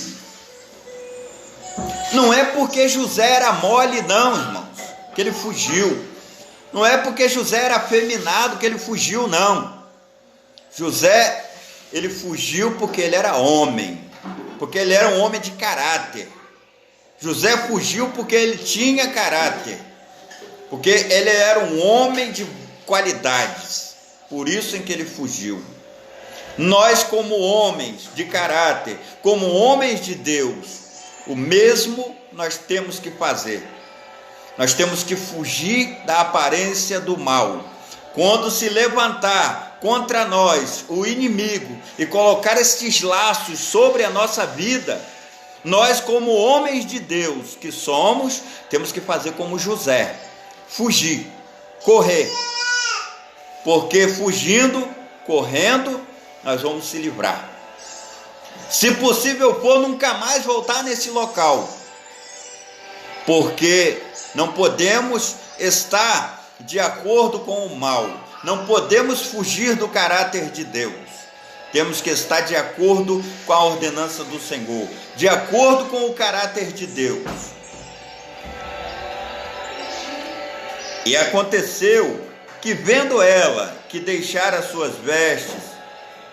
Não é porque José era mole não, irmãos, que ele fugiu. Não é porque José era afeminado que ele fugiu, não. José, ele fugiu porque ele era homem, porque ele era um homem de caráter. José fugiu porque ele tinha caráter, porque ele era um homem de qualidades. Por isso em que ele fugiu. Nós, como homens de caráter, como homens de Deus, o mesmo nós temos que fazer. Nós temos que fugir da aparência do mal. Quando se levantar contra nós o inimigo e colocar estes laços sobre a nossa vida, nós, como homens de Deus que somos, temos que fazer como José: fugir, correr. Porque fugindo, correndo, nós vamos se livrar. Se possível for, nunca mais voltar nesse local. Porque não podemos estar de acordo com o mal. Não podemos fugir do caráter de Deus. Temos que estar de acordo com a ordenança do Senhor, de acordo com o caráter de Deus. E aconteceu que, vendo ela que deixara suas vestes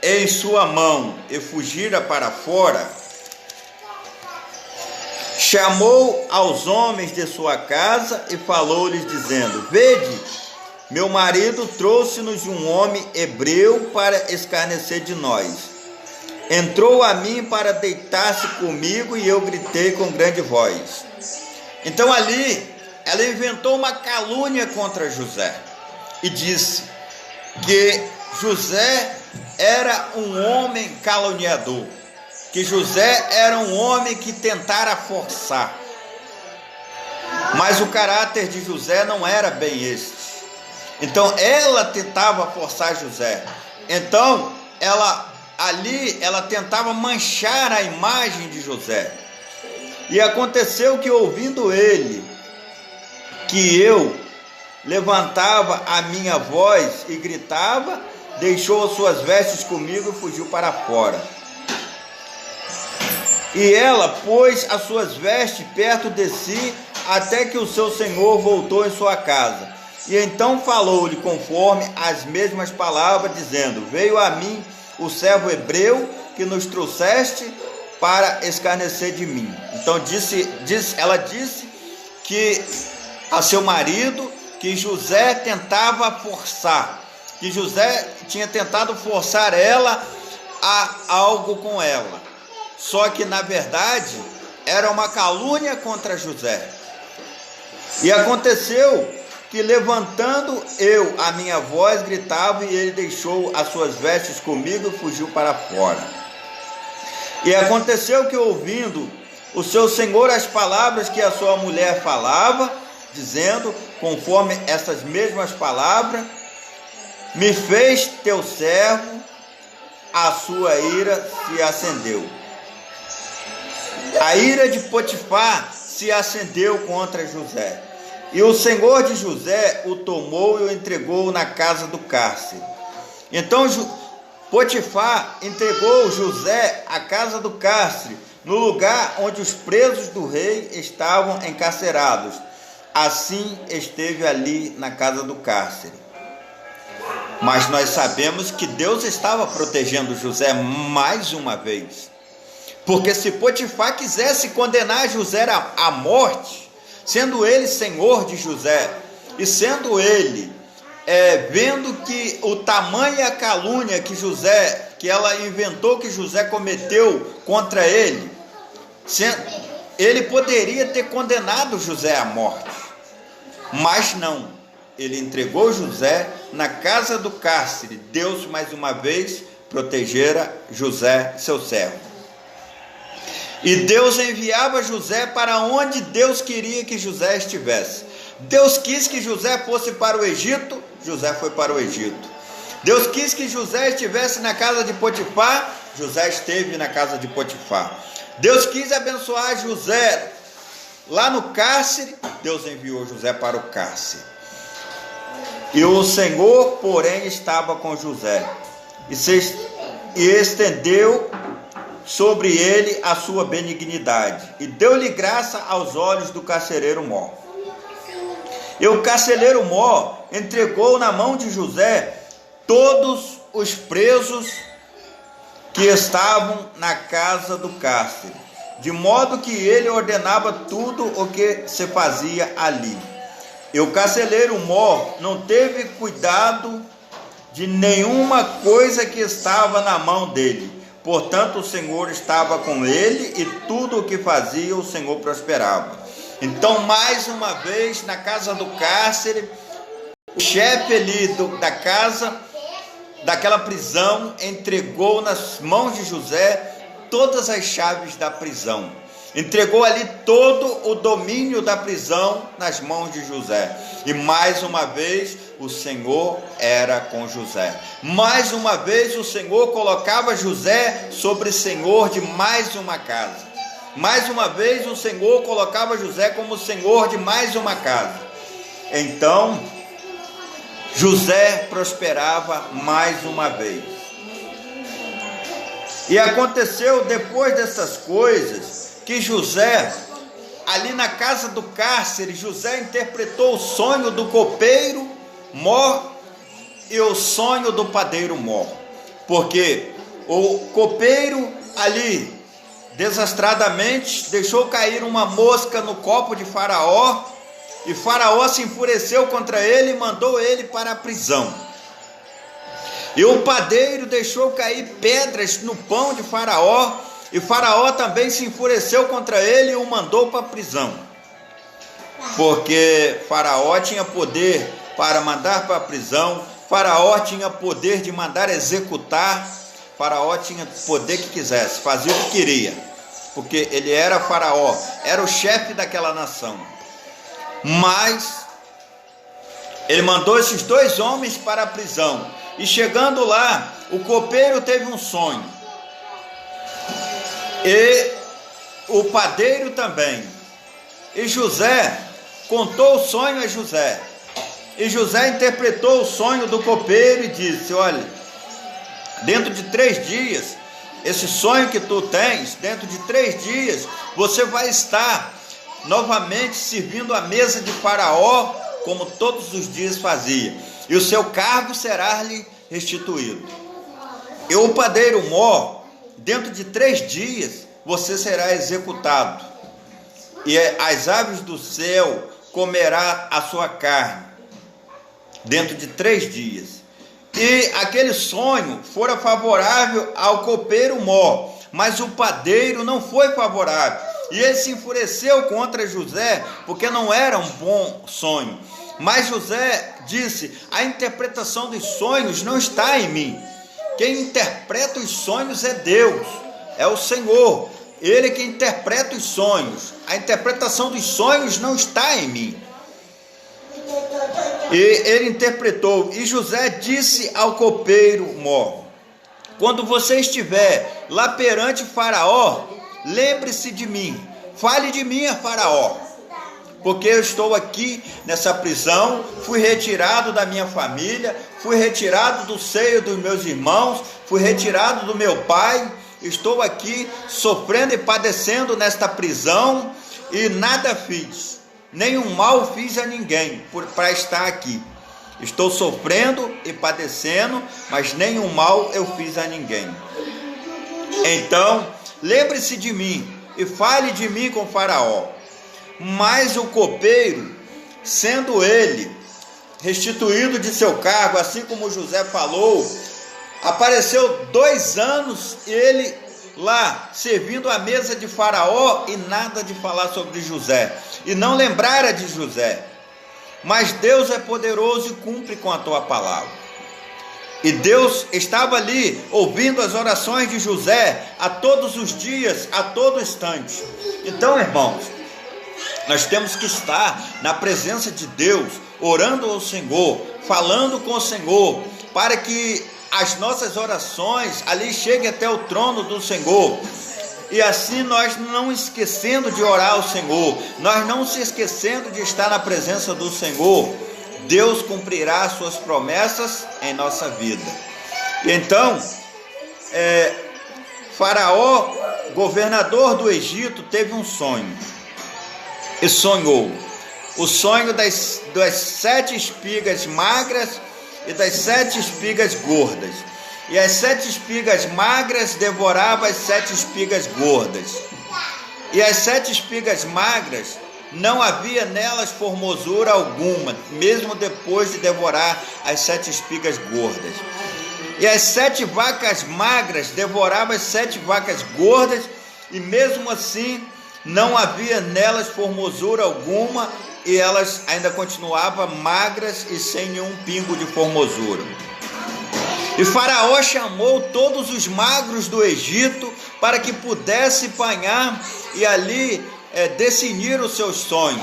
em sua mão e fugira para fora, chamou aos homens de sua casa e falou-lhes dizendo: vede, meu marido trouxe-nos um homem hebreu para escarnecer de nós. Entrou a mim para deitar-se comigo e eu gritei com grande voz. Então ali ela inventou uma calúnia contra José e disse que José era um homem caluniador, que José era um homem que tentara forçar. Mas o caráter de José não era bem este. Então ela tentava forçar José. Então ela tentava manchar a imagem de José. E aconteceu que, ouvindo ele que eu levantava a minha voz e gritava, deixou as suas vestes comigo e fugiu para fora. E ela pôs as suas vestes perto de si, até que o seu senhor voltou em sua casa. E então falou-lhe conforme as mesmas palavras, dizendo: veio a mim o servo hebreu que nos trouxeste para escarnecer de mim. Então ela disse que a seu marido que José tentava forçar, que José tinha tentado forçar ela a algo com ela. Só que na verdade era uma calúnia contra José. E aconteceu que, levantando eu a minha voz, gritava, e ele deixou as suas vestes comigo e fugiu para fora. E aconteceu que, ouvindo o seu senhor as palavras que a sua mulher falava, dizendo conforme essas mesmas palavras, me fez teu servo, a sua ira se acendeu. A ira de Potifar se acendeu contra José. E o senhor de José o tomou e o entregou na casa do cárcere. Então Potifar entregou José à casa do cárcere, no lugar onde os presos do rei estavam encarcerados. Assim esteve ali na casa do cárcere. Mas nós sabemos que Deus estava protegendo José mais uma vez. Porque se Potifar quisesse condenar José à morte, sendo ele senhor de José, e sendo ele vendo que o tamanha calúnia que ela inventou, que José cometeu contra ele, ele poderia ter condenado José à morte. Mas não, ele entregou José na casa do cárcere. Deus mais uma vez protegera José, seu servo. E Deus enviava José para onde Deus queria que José estivesse. Deus quis que José fosse para o Egito, José foi para o Egito. Deus quis que José estivesse na casa de Potifar, José esteve na casa de Potifar. Deus quis abençoar José lá no cárcere, Deus enviou José para o cárcere. E o Senhor, porém, estava com José e estendeu sobre ele a sua benignidade, e deu-lhe graça aos olhos do carcereiro mor. E o carcereiro mor entregou na mão de José todos os presos que estavam na casa do cárcere, de modo que ele ordenava tudo o que se fazia ali. E o carcereiro mor não teve cuidado de nenhuma coisa que estava na mão dele. Portanto, o Senhor estava com ele, e tudo o que fazia, o Senhor prosperava. Então, mais uma vez, na casa do cárcere, o chefe ali da casa, daquela prisão, entregou nas mãos de José todas as chaves da prisão. Entregou ali todo o domínio da prisão nas mãos de José. E mais uma vez o Senhor era com José. Mais uma vez o Senhor colocava José sobre senhor de mais uma casa. Mais uma vez o Senhor colocava José como senhor de mais uma casa. Então José prosperava mais uma vez. E aconteceu depois dessas coisas que José, ali na casa do cárcere, José interpretou o sonho do copeiro mor e o sonho do padeiro mor. Porque o copeiro ali, desastradamente, deixou cair uma mosca no copo de Faraó, e Faraó se enfureceu contra ele e mandou ele para a prisão. E o padeiro deixou cair pedras no pão de Faraó, e Faraó também se enfureceu contra ele e o mandou para a prisão. Porque Faraó tinha poder para mandar para a prisão, Faraó tinha poder de mandar executar, Faraó tinha poder que quisesse, fazia o que queria, porque ele era Faraó, era o chefe daquela nação. Mas ele mandou esses dois homens para a prisão, e chegando lá, o copeiro teve um sonho, e o padeiro também, e José contou o sonho a José, e José interpretou o sonho do copeiro e disse: olha, dentro de 3 dias, esse sonho que tu tens, dentro de 3 dias, você vai estar novamente servindo a mesa de Faraó, como todos os dias fazia, e o seu cargo será-lhe restituído. E o padeiro mor, dentro de 3 dias, você será executado, e as aves do céu comerá a sua carne, dentro de 3 dias. E aquele sonho fora favorável ao copeiro mor, mas o padeiro não foi favorável, e ele se enfureceu contra José, porque não era um bom sonho. Mas José disse: a interpretação dos sonhos não está em mim, quem interpreta os sonhos é Deus, é o Senhor, ele que interpreta os sonhos, a interpretação dos sonhos não está em mim. E ele interpretou, e José disse ao copeiro mor: quando você estiver lá perante Faraó, lembre-se de mim, fale de mim a Faraó, porque eu estou aqui nessa prisão, fui retirado da minha família, fui retirado do seio dos meus irmãos, fui retirado do meu pai, estou aqui sofrendo e padecendo nesta prisão, e nada fiz, nenhum mal fiz a ninguém para estar aqui. Estou sofrendo e padecendo, mas nenhum mal eu fiz a ninguém. Então, lembre-se de mim e fale de mim com Faraó. Mas o copeiro, sendo ele restituído de seu cargo, assim como José falou, apareceu 2 anos ele lá, servindo à mesa de Faraó, e nada de falar sobre José, e não lembrara de José. Mas Deus é poderoso e cumpre com a tua palavra. E Deus estava ali, ouvindo as orações de José, a todos os dias, a todo instante. Então, irmãos, nós temos que estar na presença de Deus, orando ao Senhor, falando com o Senhor, para que as nossas orações ali cheguem até o trono do Senhor. E assim nós não esquecendo de orar ao Senhor, nós não se esquecendo de estar na presença do Senhor, Deus cumprirá as suas promessas em nossa vida. Então, Faraó, governador do Egito, teve um sonho. E sonhou o sonho das 7 espigas magras e das 7 espigas gordas. E as 7 espigas magras devoravam as 7 espigas gordas. E as 7 espigas magras, não havia nelas formosura alguma, mesmo depois de devorar as 7 espigas gordas. E as 7 vacas magras devoravam as 7 vacas gordas, e mesmo assim não havia nelas formosura alguma, e elas ainda continuavam magras e sem nenhum pingo de formosura. E Faraó chamou todos os magros do Egito para que pudesse apanhar e ali definir os seus 2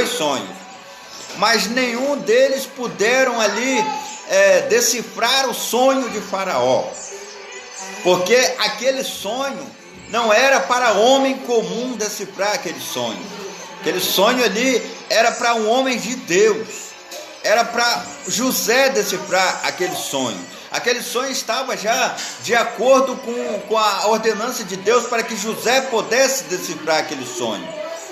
sonhos. Mas nenhum deles puderam ali decifrar o sonho de Faraó, porque aquele sonho não era para homem comum decifrar aquele sonho. Aquele sonho ali era para um homem de Deus. Era para José decifrar aquele sonho. Aquele sonho estava já de acordo com a ordenança de Deus para que José pudesse decifrar aquele sonho.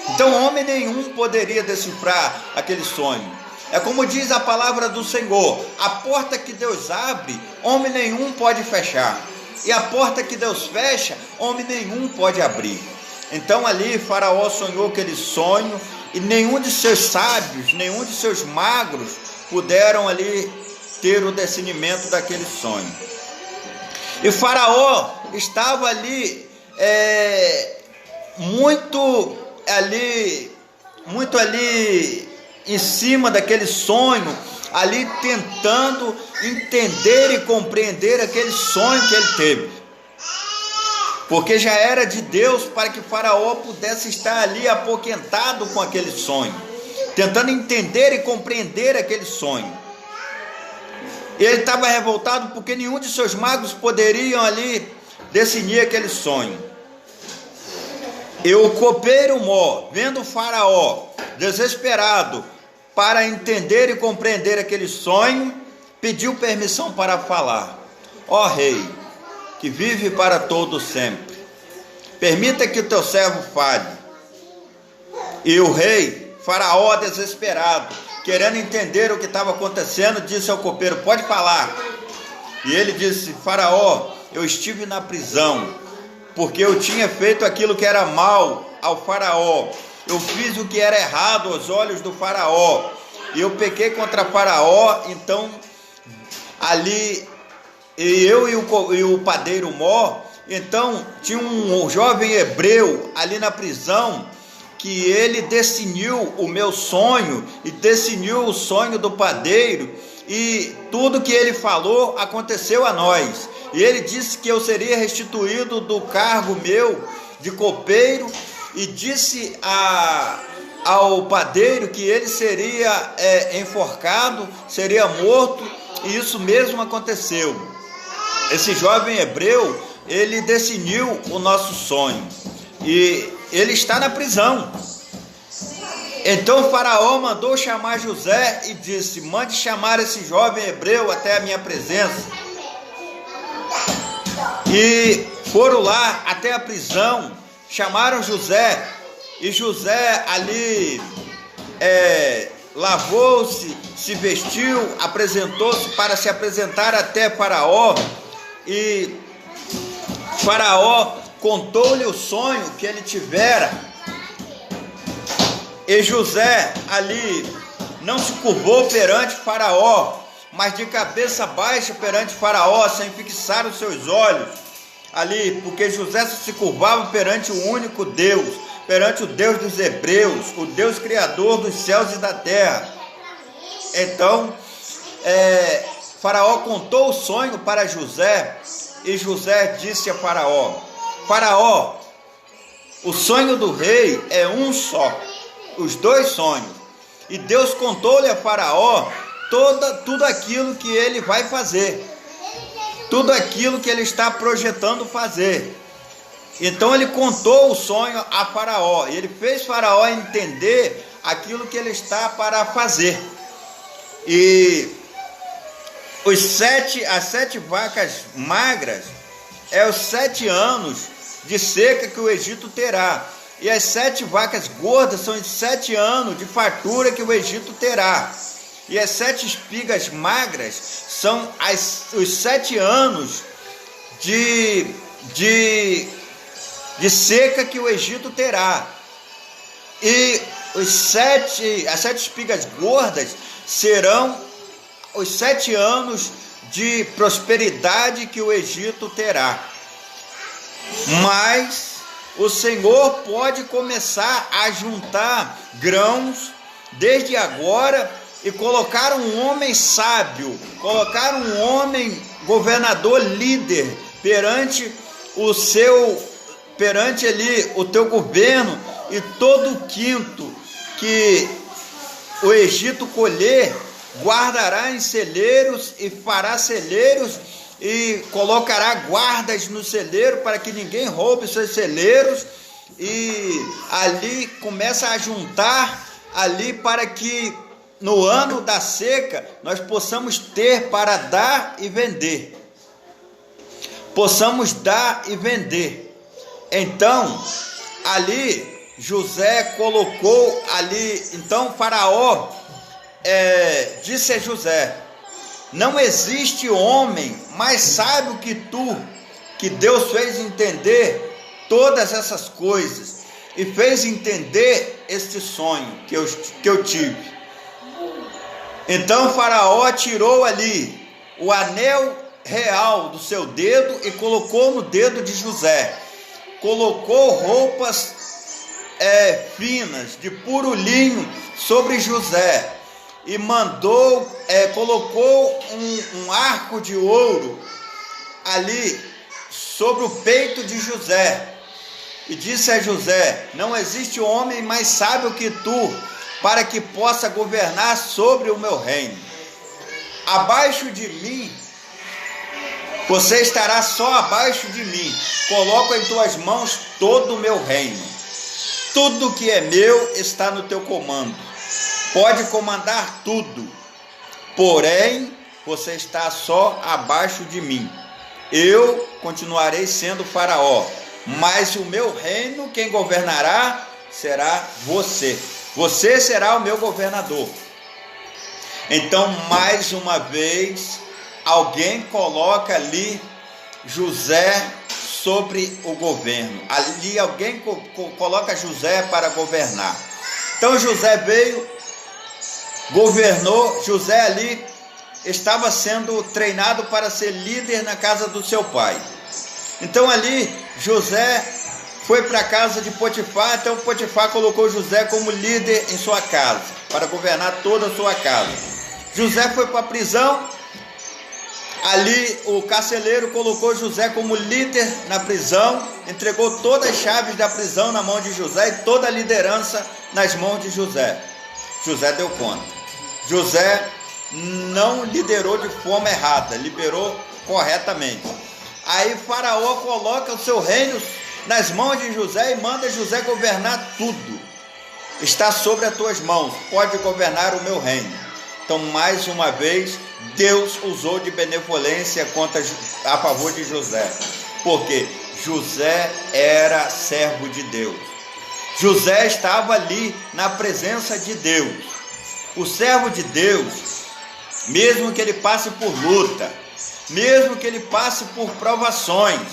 Então homem nenhum poderia decifrar aquele sonho. É como diz a palavra do Senhor: a porta que Deus abre, homem nenhum pode fechar. E a porta que Deus fecha, homem nenhum pode abrir. Então ali Faraó sonhou aquele sonho, e nenhum de seus sábios, nenhum de seus magros puderam ali ter o discernimento daquele sonho. E Faraó estava ali muito ali em cima daquele sonho, ali tentando entender e compreender aquele sonho que ele teve. Porque já era de Deus para que Faraó pudesse estar ali apoquentado com aquele sonho, tentando entender e compreender aquele sonho. Ele estava revoltado porque nenhum de seus magos poderiam ali definir aquele sonho. E o copeiro mó, vendo Faraó desesperado para entender e compreender aquele sonho, pediu permissão para falar. Ó rei, que vive para todo sempre, permita que o teu servo fale. E o rei, Faraó, desesperado, querendo entender o que estava acontecendo, disse ao copeiro: pode falar. E ele disse: Faraó, eu estive na prisão, porque eu tinha feito aquilo que era mal ao Faraó. Eu fiz o que era errado aos olhos do Faraó, e eu pequei contra Faraó. Então ali eu e o padeiro mó, então tinha um jovem hebreu ali na prisão, que ele definiu o meu sonho e definiu o sonho do padeiro, e tudo que ele falou aconteceu a nós. E ele disse que eu seria restituído do cargo meu de copeiro, e disse ao padeiro que ele seria enforcado, seria morto, e isso mesmo aconteceu. Esse jovem hebreu, ele definiu o nosso sonho, e ele está na prisão. Então Faraó mandou chamar José e disse: mande chamar esse jovem hebreu até a minha presença. E foram lá até a prisão, chamaram José, e José ali, lavou-se, se vestiu, apresentou-se para se apresentar até Faraó, e Faraó contou-lhe o sonho que ele tivera, e José ali não se curvou perante Faraó, mas de cabeça baixa perante Faraó, sem fixar os seus olhos ali, porque José se curvava perante o único Deus, perante o Deus dos hebreus, o Deus criador dos céus e da terra. Então, Faraó contou o sonho para José, e José disse a Faraó: Faraó, o sonho do rei é um só, os dois sonhos. E Deus contou-lhe a Faraó tudo aquilo que ele vai fazer, tudo aquilo que ele está projetando fazer. Então ele contou o sonho a Faraó, e ele fez Faraó entender aquilo que ele está para fazer. E as 7 vacas magras os 7 anos de seca que o Egito terá, e as 7 vacas gordas são os 7 anos de fartura que o Egito terá, e as 7 espigas magras são os 7 anos de seca que o Egito terá, e as 7 espigas gordas serão os 7 anos de prosperidade que o Egito terá. Mas o Senhor pode começar a juntar grãos desde agora e colocar um homem sábio, colocar um homem governador líder perante ali o teu governo, e todo o quinto que o Egito colher guardará em celeiros, e fará celeiros e colocará guardas no celeiro para que ninguém roube seus celeiros, e ali começa a juntar ali para que no ano da seca nós possamos ter para dar e vender. Possamos dar e vender. Então, ali José colocou ali, então Faraó disse a José: não existe homem mais sábio que tu, que Deus fez entender todas essas coisas e fez entender este sonho que eu tive. Então Faraó tirou ali o anel real do seu dedo e colocou no dedo de José, colocou roupas finas de puro linho sobre José, e colocou um arco de ouro ali sobre o peito de José, e disse a José: não existe homem mais sábio que tu, para que possa governar sobre o meu reino. Abaixo de mim, você estará só abaixo de mim. Coloco em tuas mãos todo o meu reino. Tudo que é meu está no teu comando. Pode comandar tudo. Porém, você está só abaixo de mim. Eu continuarei sendo Faraó, mas o meu reino, quem governará será você. Você será o meu governador. Então, mais uma vez, alguém coloca ali José sobre o governo. Ali alguém coloca José para governar. Então José veio, governou. José ali estava sendo treinado para ser líder na casa do seu pai. Então ali José foi para a casa de Potifar. Então Potifar colocou José como líder em sua casa, para governar toda a sua casa. José foi para a prisão. Ali o carcereiro colocou José como líder na prisão, entregou todas as chaves da prisão na mão de José e toda a liderança nas mãos de José. José deu conta. José não liderou de forma errada, liderou corretamente. Aí Faraó coloca o seu reino nas mãos de José e manda José governar tudo. Está sobre as tuas mãos, pode governar o meu reino. Então, mais uma vez, Deus usou de benevolência a favor de José, porque José era servo de Deus. José estava ali na presença de Deus. O servo de Deus, mesmo que ele passe por luta, mesmo que ele passe por provações,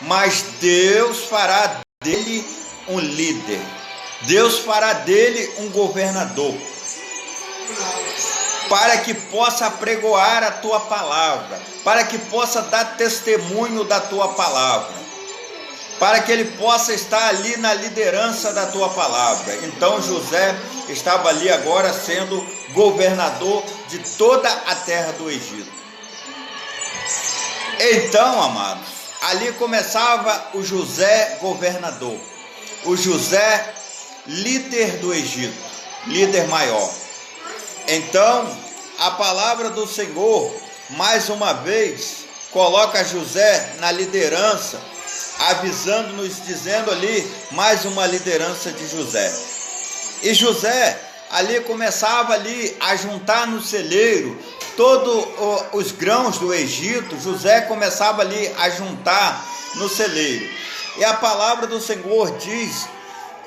mas Deus fará dele um líder, Deus fará dele um governador, para que possa apregoar a tua palavra, para que possa dar testemunho da tua palavra, para que ele possa estar ali na liderança da tua palavra. Então José estava ali agora sendo governador de toda a terra do Egito. Então, amados, ali começava o José governador, o José líder do Egito, líder maior. Então, a palavra do Senhor, mais uma vez, coloca José na liderança, avisando-nos, dizendo ali, mais uma liderança de José. E José, ali começava ali a juntar no celeiro todos os grãos do Egito. José começava ali a juntar no celeiro. E a palavra do Senhor diz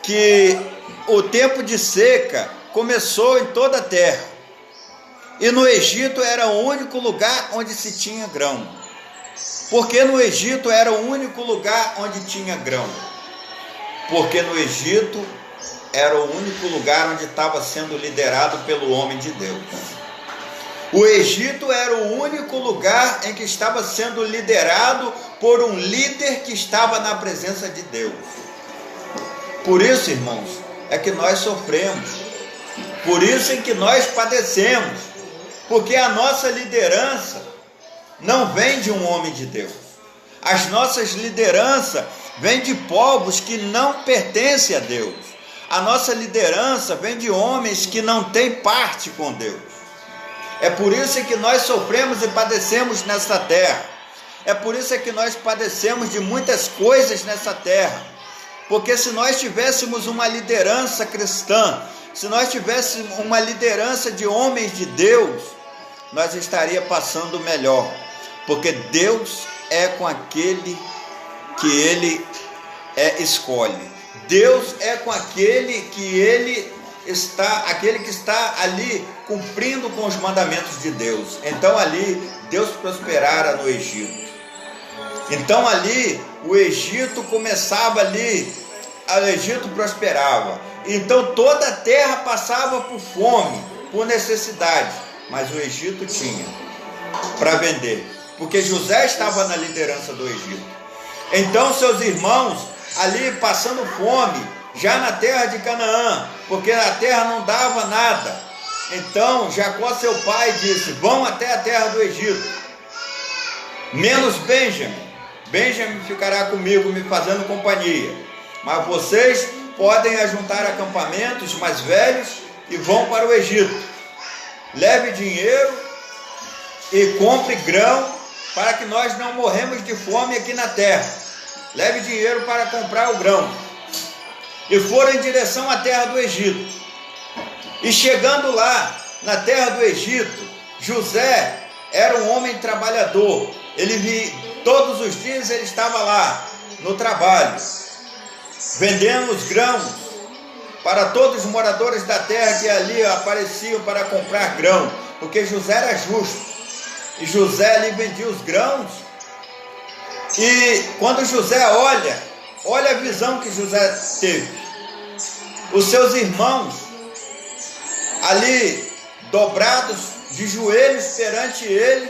que o tempo de seca começou em toda a terra. E no Egito era o único lugar onde se tinha grão. Porque no Egito era o único lugar onde tinha grão. Porque no Egito era o único lugar onde estava sendo liderado pelo homem de Deus. O Egito era o único lugar em que estava sendo liderado por um líder que estava na presença de Deus. Por isso, irmãos, é que nós sofremos. Por isso é que nós padecemos. Porque a nossa liderança não vem de um homem de Deus. As nossas lideranças vêm de povos que não pertencem a Deus. A nossa liderança vem de homens que não têm parte com Deus. É por isso que nós sofremos e padecemos nesta terra. É por isso que nós padecemos de muitas coisas nessa terra. Porque se nós tivéssemos uma liderança cristã, se nós tivéssemos uma liderança de homens de Deus, nós estaríamos passando melhor. Porque Deus é com aquele que Ele escolhe. Deus é com aquele que aquele que está ali cumprindo com os mandamentos de Deus. Então ali Deus prosperara no Egito. Então ali o Egito começava ali, o Egito prosperava. Então toda a terra passava por fome, por necessidade, mas o Egito tinha para vender, porque José estava na liderança do Egito. Então seus irmãos ali passando fome, já na terra de Canaã, porque a terra não dava nada. Então Jacó, seu pai, disse: vão até a terra do Egito, menos Benjamim. Benjamim ficará comigo me fazendo companhia, mas vocês podem ajuntar acampamentos mais velhos e vão para o Egito. Leve dinheiro e compre grão, para que nós não morremos de fome aqui na terra. Leve dinheiro para comprar o grão. E foram em direção à terra do Egito. E chegando lá, na terra do Egito, José era um homem trabalhador. Todos os dias ele estava lá, no trabalho, vendendo os grãos para todos os moradores da terra que ali apareciam para comprar grão, porque José era justo. E José ali vendia os grãos. E quando José olha a visão que José teve. Os seus irmãos ali dobrados de joelhos perante ele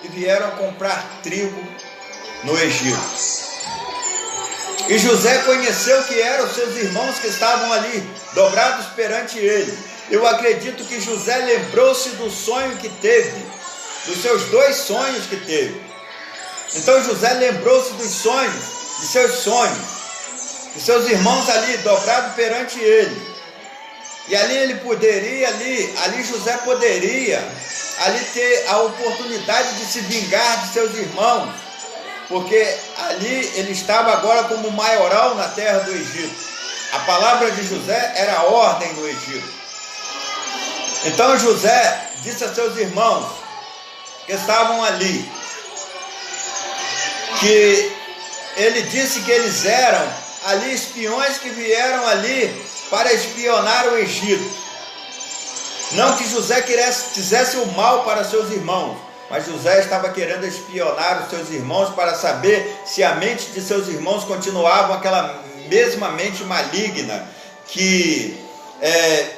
e vieram comprar trigo no Egito. E José conheceu que eram os seus irmãos que estavam ali dobrados perante ele. Eu acredito que José lembrou-se do sonho que teve, dos seus 2 sonhos que teve. Então José lembrou-se dos sonhos, de seus sonhos, de seus irmãos ali dobrados perante ele. E ali ele poderia, ali José poderia ali ter a oportunidade de se vingar de seus irmãos, porque ali ele estava agora como maioral na terra do Egito. A palavra de José era a ordem no Egito. Então José disse a seus irmãos que estavam ali, que ele disse que eles eram ali espiões que vieram ali para espionar o Egito. Não que José quisesse o mal para seus irmãos, mas José estava querendo espionar os seus irmãos para saber se a mente de seus irmãos continuava aquela mesma mente maligna que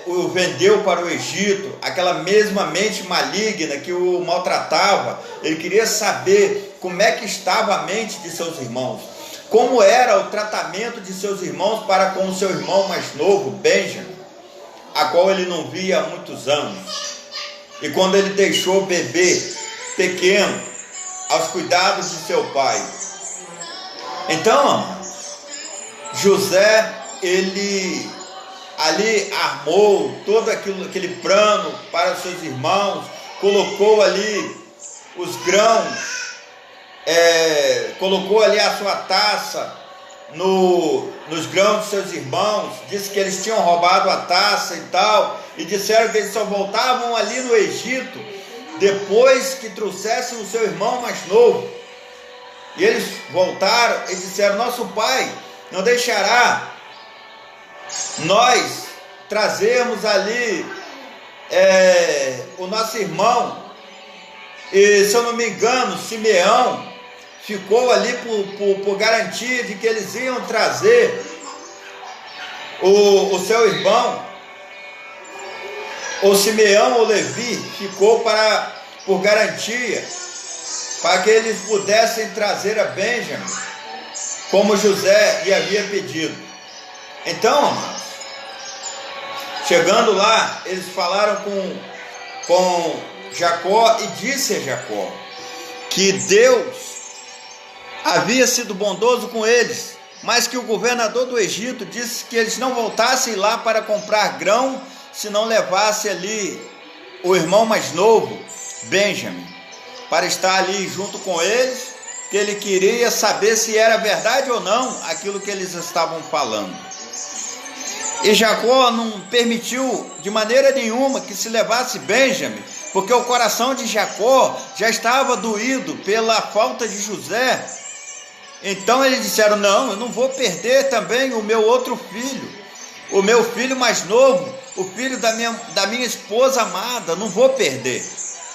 o vendeu para o Egito, aquela mesma mente maligna que o maltratava. Ele queria saber como é que estava a mente de seus irmãos, como era o tratamento de seus irmãos para com o seu irmão mais novo, Benjamim, a qual ele não via há muitos anos. E quando ele deixou o bebê pequeno aos cuidados de seu pai. Então, José, ele ali armou todo aquele plano para os seus irmãos, colocou ali os grãos, colocou ali a sua taça nos grãos dos seus irmãos, disse que eles tinham roubado a taça e tal, e disseram que eles só voltavam ali no Egito depois que trouxessem o seu irmão mais novo. E eles voltaram e disseram: nosso pai não deixará nós trazermos ali o nosso irmão. E se eu não me engano, Simeão ficou ali por garantia de que eles iam trazer o seu irmão. Ou Simeão ou Levi ficou por garantia, para que eles pudessem trazer a Benjamim, como José lhe havia pedido. Então, amados, chegando lá, eles falaram com Jacó e disse a Jacó que Deus havia sido bondoso com eles, mas que o governador do Egito disse que eles não voltassem lá para comprar grão, se não levasse ali o irmão mais novo, Benjamim, para estar ali junto com eles, que ele queria saber se era verdade ou não aquilo que eles estavam falando. E Jacó não permitiu de maneira nenhuma que se levasse Benjamim, porque o coração de Jacó já estava doído pela falta de José. Então eles disseram: não, eu não vou perder também o meu outro filho, o meu filho mais novo, o filho da minha esposa amada. Não vou perder,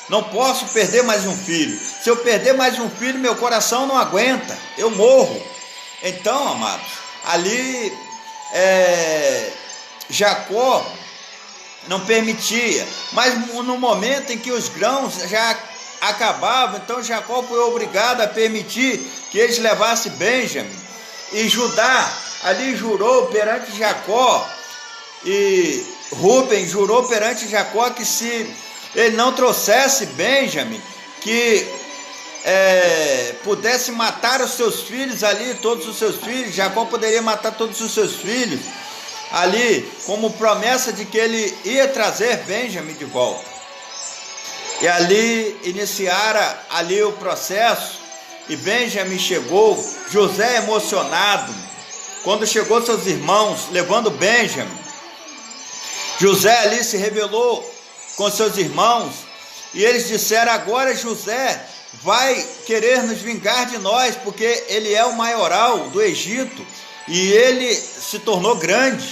não posso perder mais um filho. Se eu perder mais um filho, meu coração não aguenta, eu morro. Então, amados, ali Jacó não permitia, mas no momento em que os grãos já acabavam, então Jacó foi obrigado a permitir que eles levassem Benjamim. E Judá ali jurou perante Jacó, e Rúben jurou perante Jacó que se ele não trouxesse Benjamim, que pudesse matar os seus filhos ali, todos os seus filhos. Jacó poderia matar todos os seus filhos ali, como promessa de que ele ia trazer Benjamim de volta. E ali iniciara ali o processo, e Benjamim chegou. José, emocionado, quando chegou seus irmãos levando Benjamim, José ali se rebelou com seus irmãos, e eles disseram: agora José vai querer nos vingar de nós, porque ele é o maioral do Egito, e ele se tornou grande,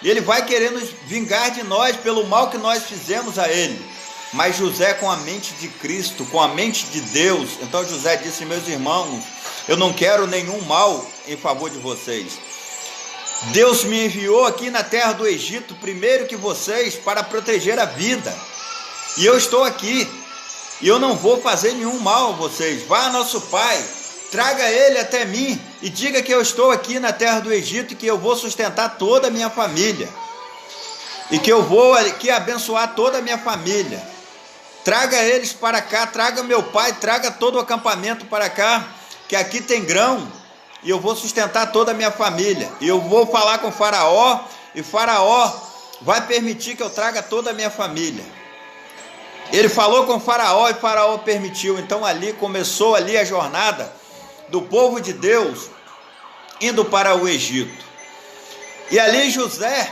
e ele vai querer nos vingar de nós pelo mal que nós fizemos a ele. Mas José, com a mente de Cristo, com a mente de Deus, então José disse: meus irmãos, eu não quero nenhum mal em favor de vocês. Deus me enviou aqui na terra do Egito, primeiro que vocês, para proteger a vida. E eu estou aqui, e eu não vou fazer nenhum mal a vocês. Vá a nosso pai, traga ele até mim, e diga que eu estou aqui na terra do Egito, e que eu vou sustentar toda a minha família, e que eu vou aqui abençoar toda a minha família. Traga eles para cá, traga meu pai, traga todo o acampamento para cá, que aqui tem grão, e eu vou sustentar toda a minha família. E eu vou falar com Faraó, e Faraó vai permitir que eu traga toda a minha família. Ele falou com Faraó, e Faraó permitiu. Então ali começou ali a jornada do povo de Deus indo para o Egito. E ali José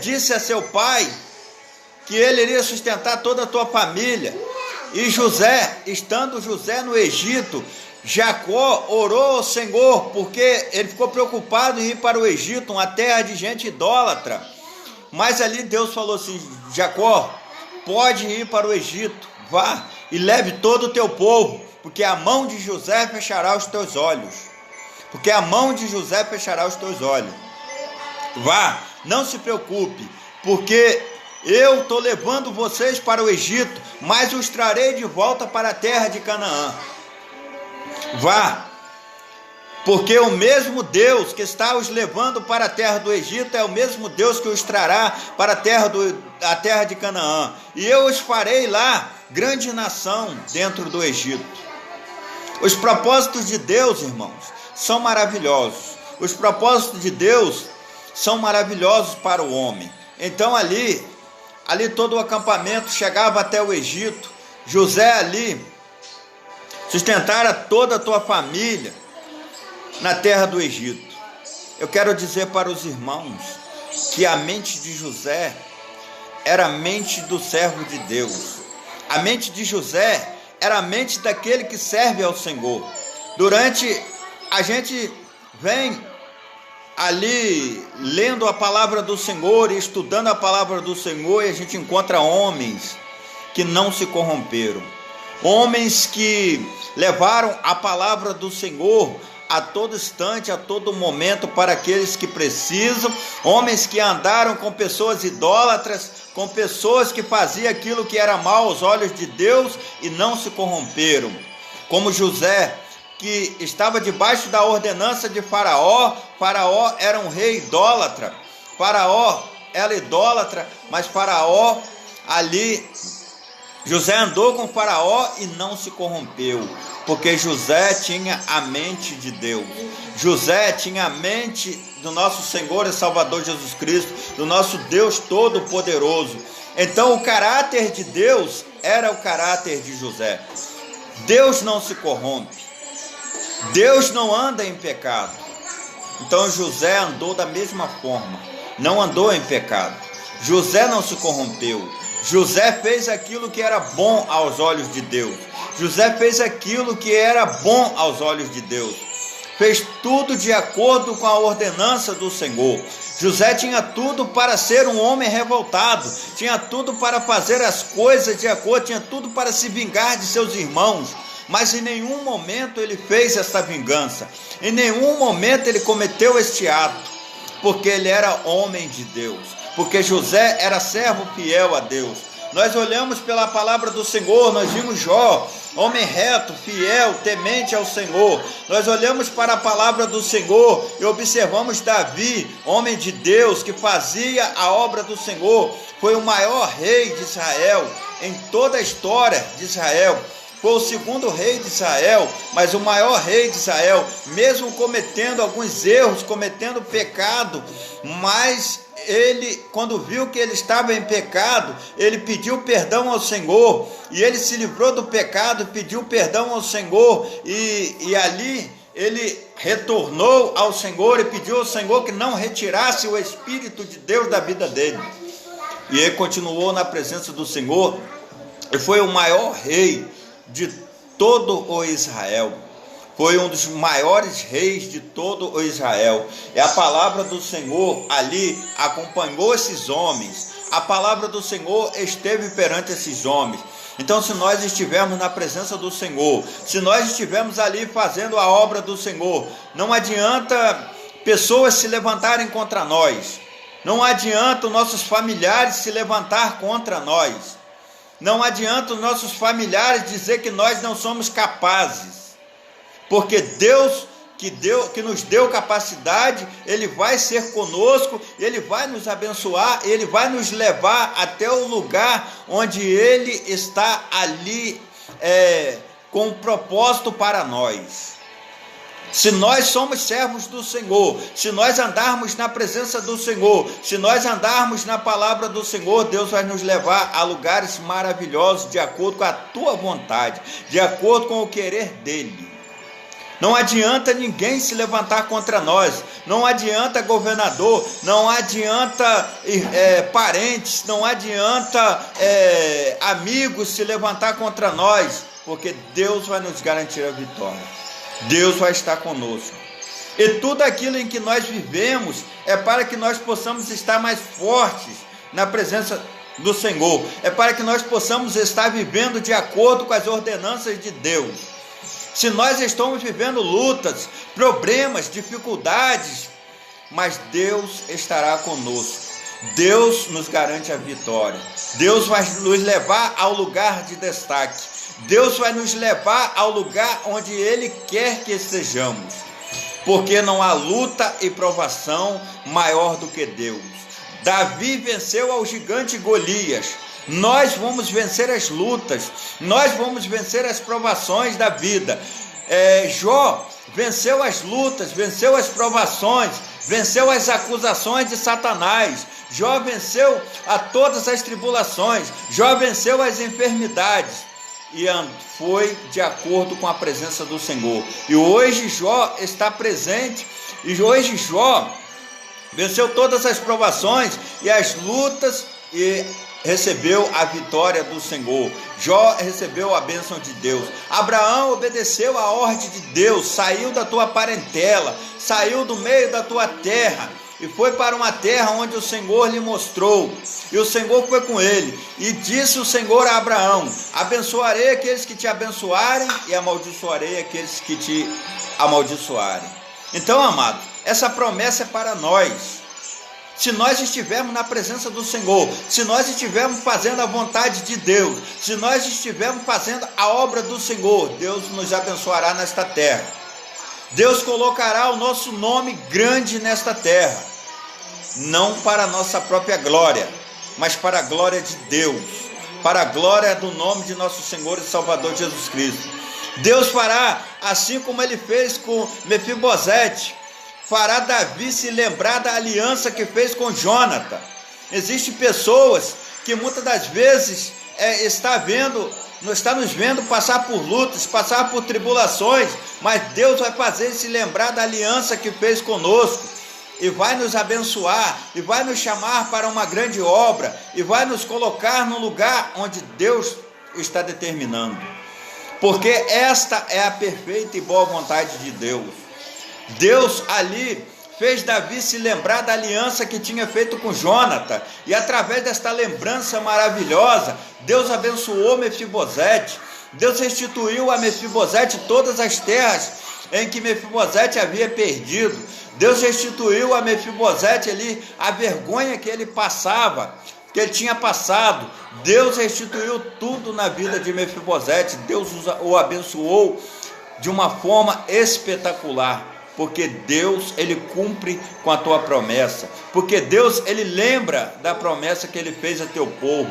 disse a seu pai que ele iria sustentar toda a tua família. E José, estando José no Egito, Jacó orou ao Senhor, porque ele ficou preocupado em ir para o Egito, uma terra de gente idólatra, Mas ali Deus falou assim: Jacó, pode ir para o Egito, vá e leve todo o teu povo, porque a mão de José fechará os teus olhos. Porque a mão de José fechará os teus olhos. Vá, não se preocupe, porque eu estou levando vocês para o Egito, mas os trarei de volta para a terra de Canaã. Vá, porque o mesmo Deus que está os levando para a terra do Egito é o mesmo Deus que os trará para a terra de Canaã. E eu os farei lá grande nação dentro do Egito. Os propósitos de Deus, irmãos, são maravilhosos. Os propósitos de Deus são maravilhosos para o homem. Então ali todo o acampamento chegava até o Egito. José ali sustentara toda a tua família na terra do Egito. Eu quero dizer para os irmãos que a mente de José era a mente do servo de Deus. A mente de José era a mente daquele que serve ao Senhor. A gente vem ali lendo a palavra do Senhor e estudando a palavra do Senhor, e a gente encontra homens que não se corromperam, homens que levaram a palavra do Senhor a todo instante, a todo momento para aqueles que precisam, homens que andaram com pessoas idólatras, com pessoas que faziam aquilo que era mal aos olhos de Deus e não se corromperam, como José, que estava debaixo da ordenança de Faraó. Faraó era um rei idólatra, Faraó era idólatra, mas Faraó ali, José andou com Faraó e não se corrompeu, porque José tinha a mente de Deus. José tinha a mente do nosso Senhor e Salvador Jesus Cristo, do nosso Deus Todo-Poderoso. Então o caráter de Deus era o caráter de José. Deus não se corrompe, Deus não anda em pecado. Então José andou da mesma forma, não andou em pecado. José não se corrompeu. José fez aquilo que era bom aos olhos de Deus. José fez aquilo que era bom aos olhos de Deus. Fez tudo de acordo com a ordenança do Senhor. José tinha tudo para ser um homem revoltado, tinha tudo para fazer as coisas de acordo, tinha tudo para se vingar de seus irmãos. Mas em nenhum momento ele fez esta vingança, em nenhum momento ele cometeu este ato, porque ele era homem de Deus, porque José era servo fiel a Deus. Nós olhamos pela palavra do Senhor, nós vimos Jó, homem reto, fiel, temente ao Senhor. Nós olhamos para a palavra do Senhor e observamos Davi, homem de Deus, que fazia a obra do Senhor, foi o maior rei de Israel, em toda a história de Israel. Foi o segundo rei de Israel, mas o maior rei de Israel, mesmo cometendo alguns erros, cometendo pecado, mas ele, quando viu que ele estava em pecado, ele pediu perdão ao Senhor, e ele se livrou do pecado, pediu perdão ao Senhor, e ali ele retornou ao Senhor e pediu ao Senhor que não retirasse o Espírito de Deus da vida dele. E ele continuou na presença do Senhor, e foi o maior rei de todo o Israel. Foi um dos maiores reis de todo o Israel. E a palavra do Senhor ali acompanhou esses homens. A palavra do Senhor esteve perante esses homens. Então, se nós estivermos na presença do Senhor, se nós estivermos ali fazendo a obra do Senhor, não adianta pessoas se levantarem contra nós. Não adianta os nossos familiares se levantar contra nós. Não adianta os nossos familiares dizer que nós não somos capazes, porque Deus que nos deu capacidade, Ele vai ser conosco, Ele vai nos abençoar, Ele vai nos levar até o lugar onde Ele está ali com um propósito para nós. Se nós somos servos do Senhor, se nós andarmos na presença do Senhor, se nós andarmos na palavra do Senhor, Deus vai nos levar a lugares maravilhosos, de acordo com a tua vontade, de acordo com o querer dEle. Não adianta ninguém se levantar contra nós, não adianta governador, não adianta parentes, não adianta amigos se levantar contra nós, porque Deus vai nos garantir a vitória. Deus vai estar conosco. E tudo aquilo em que nós vivemos é para que nós possamos estar mais fortes na presença do Senhor. É para que nós possamos estar vivendo de acordo com as ordenanças de Deus. Se nós estamos vivendo lutas, problemas, dificuldades, mas Deus estará conosco. Deus nos garante a vitória. Deus vai nos levar ao lugar de destaque. Deus vai nos levar ao lugar onde Ele quer que estejamos. Porque não há luta e provação maior do que Deus. Davi venceu ao gigante Golias. Nós vamos vencer as lutas. Nós vamos vencer as provações da vida. Jó venceu as lutas, venceu as provações, venceu as acusações de Satanás. Jó venceu a todas as tribulações. Jó venceu as enfermidades. E foi de acordo com a presença do Senhor. E hoje Jó está presente. E hoje Jó venceu todas as provações e as lutas e recebeu a vitória do Senhor. Jó recebeu a bênção de Deus. Abraão obedeceu a ordem de Deus, saiu da tua parentela, saiu do meio da tua terra e foi para uma terra onde o Senhor lhe mostrou. E o Senhor foi com ele. E disse o Senhor a Abraão: abençoarei aqueles que te abençoarem e amaldiçoarei aqueles que te amaldiçoarem. Então, amado, essa promessa é para nós. Se nós estivermos na presença do Senhor, se nós estivermos fazendo a vontade de Deus, se nós estivermos fazendo a obra do Senhor, Deus nos abençoará nesta terra. Deus colocará o nosso nome grande nesta terra, não para a nossa própria glória, mas para a glória de Deus, para a glória do nome de nosso Senhor e Salvador Jesus Cristo. Deus fará assim como Ele fez com Mefibosete, fará Davi se lembrar da aliança que fez com Jônatan. Existem pessoas que muitas das vezes está nos vendo passar por lutas, passar por tribulações, mas Deus vai fazer se lembrar da aliança que fez conosco, e vai nos abençoar, e vai nos chamar para uma grande obra, e vai nos colocar no lugar onde Deus está determinando, porque esta é a perfeita e boa vontade de Deus. Deus ali fez Davi se lembrar da aliança que tinha feito com Jônatan, e através desta lembrança maravilhosa, Deus abençoou Mefibosete. Deus restituiu a Mefibosete todas as terras em que Mefibosete havia perdido. Deus restituiu a Mefibosete ali a vergonha que ele passava, que ele tinha passado. Deus restituiu tudo na vida de Mefibosete. Deus o abençoou de uma forma espetacular. Porque Deus, Ele cumpre com a tua promessa. Porque Deus, Ele lembra da promessa que Ele fez a teu povo.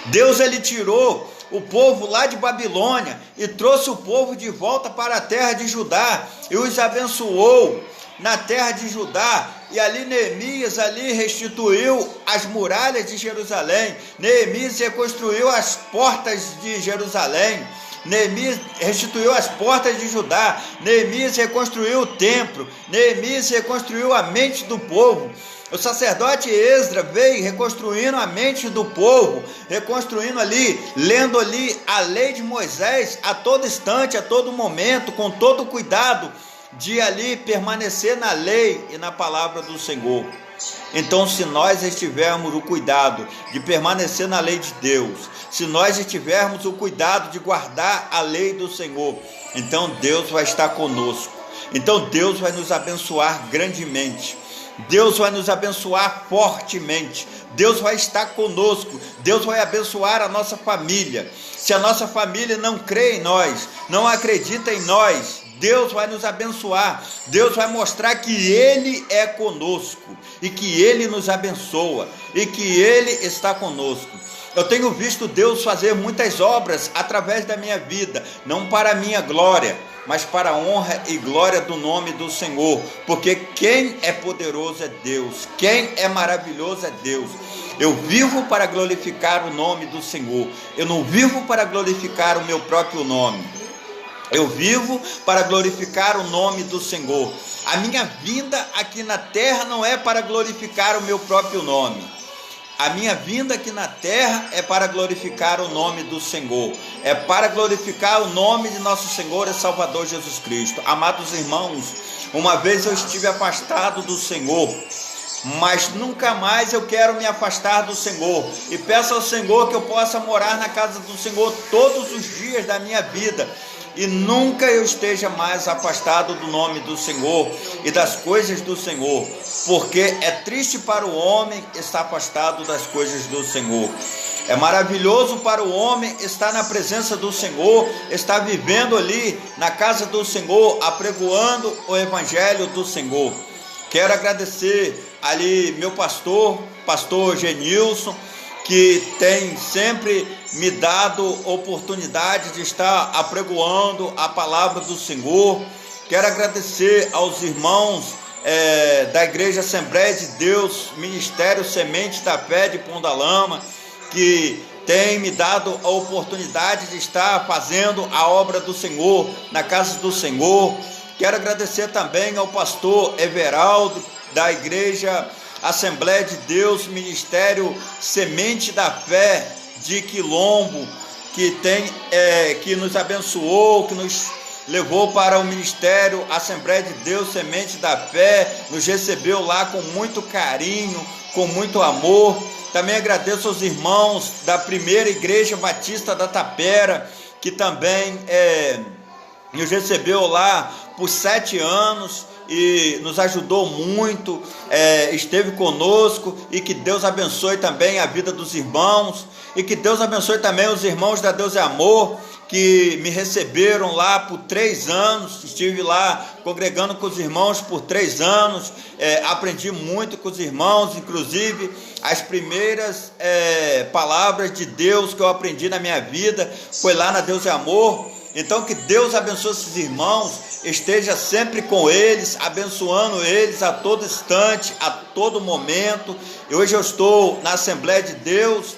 Deus, Ele tirou o povo lá de Babilônia e trouxe o povo de volta para a terra de Judá e os abençoou na terra de Judá. E ali Neemias ali restituiu as muralhas de Jerusalém. Neemias reconstruiu as portas de Jerusalém. Neemias restituiu as portas de Judá. Neemias reconstruiu o templo. Neemias reconstruiu a mente do povo. O sacerdote Esdra veio reconstruindo a mente do povo, reconstruindo ali, lendo ali a lei de Moisés a todo instante, a todo momento, com todo cuidado de ali permanecer na lei e na palavra do Senhor. Então, se nós estivermos o cuidado de permanecer na lei de Deus, se nós estivermos o cuidado de guardar a lei do Senhor, então Deus vai estar conosco. Então Deus vai nos abençoar grandemente. Deus vai nos abençoar fortemente. Deus vai estar conosco. Deus vai abençoar a nossa família. Se a nossa família não crê em nós, não acredita em nós, Deus vai nos abençoar. Deus vai mostrar que Ele é conosco e que Ele nos abençoa e que Ele está conosco. Eu tenho visto Deus fazer muitas obras através da minha vida, não para a minha glória, mas para a honra e glória do nome do Senhor, porque quem é poderoso é Deus, quem é maravilhoso é Deus. Eu vivo para glorificar o nome do Senhor, eu não vivo para glorificar o meu próprio nome, eu vivo para glorificar o nome do Senhor. A minha vinda aqui na terra não é para glorificar o meu próprio nome. A minha vinda aqui na terra é para glorificar o nome do Senhor, é para glorificar o nome de nosso Senhor e Salvador Jesus Cristo. Amados irmãos, Uma vez eu estive afastado do Senhor, mas nunca mais eu quero me afastar do Senhor, e peço ao Senhor que eu possa morar na casa do Senhor todos os dias da minha vida, e nunca eu esteja mais afastado do nome do Senhor e das coisas do Senhor, porque é triste para o homem estar afastado das coisas do Senhor. É maravilhoso para o homem estar na presença do Senhor, estar vivendo ali na casa do Senhor, apregoando o evangelho do Senhor. Quero agradecer ali meu pastor Genilson, que tem sempre me dado oportunidade de estar apregoando a palavra do Senhor. Quero agradecer aos irmãos da Igreja Assembleia de Deus, Ministério Semente da Fé de Pondalama, que tem me dado a oportunidade de estar fazendo a obra do Senhor, na casa do Senhor. Quero agradecer também ao pastor Everaldo, da Igreja Assembleia de Deus, Ministério Semente da Fé de Quilombo, que nos abençoou, que nos levou para o Ministério Assembleia de Deus, Semente da Fé, nos recebeu lá com muito carinho, com muito amor. Também agradeço aos irmãos da Primeira Igreja Batista da Tapera, que também nos recebeu lá por 7 anos e nos ajudou muito, esteve conosco, e que Deus abençoe também a vida dos irmãos, e que Deus abençoe também os irmãos da Deus é Amor, que me receberam lá por 3 anos, estive lá congregando com os irmãos por 3 anos, aprendi muito com os irmãos, inclusive as primeiras palavras de Deus que eu aprendi na minha vida foi lá na Deus é Amor. Então que Deus abençoe esses irmãos, esteja sempre com eles, abençoando eles a todo instante, a todo momento. E hoje eu estou na Assembleia de Deus,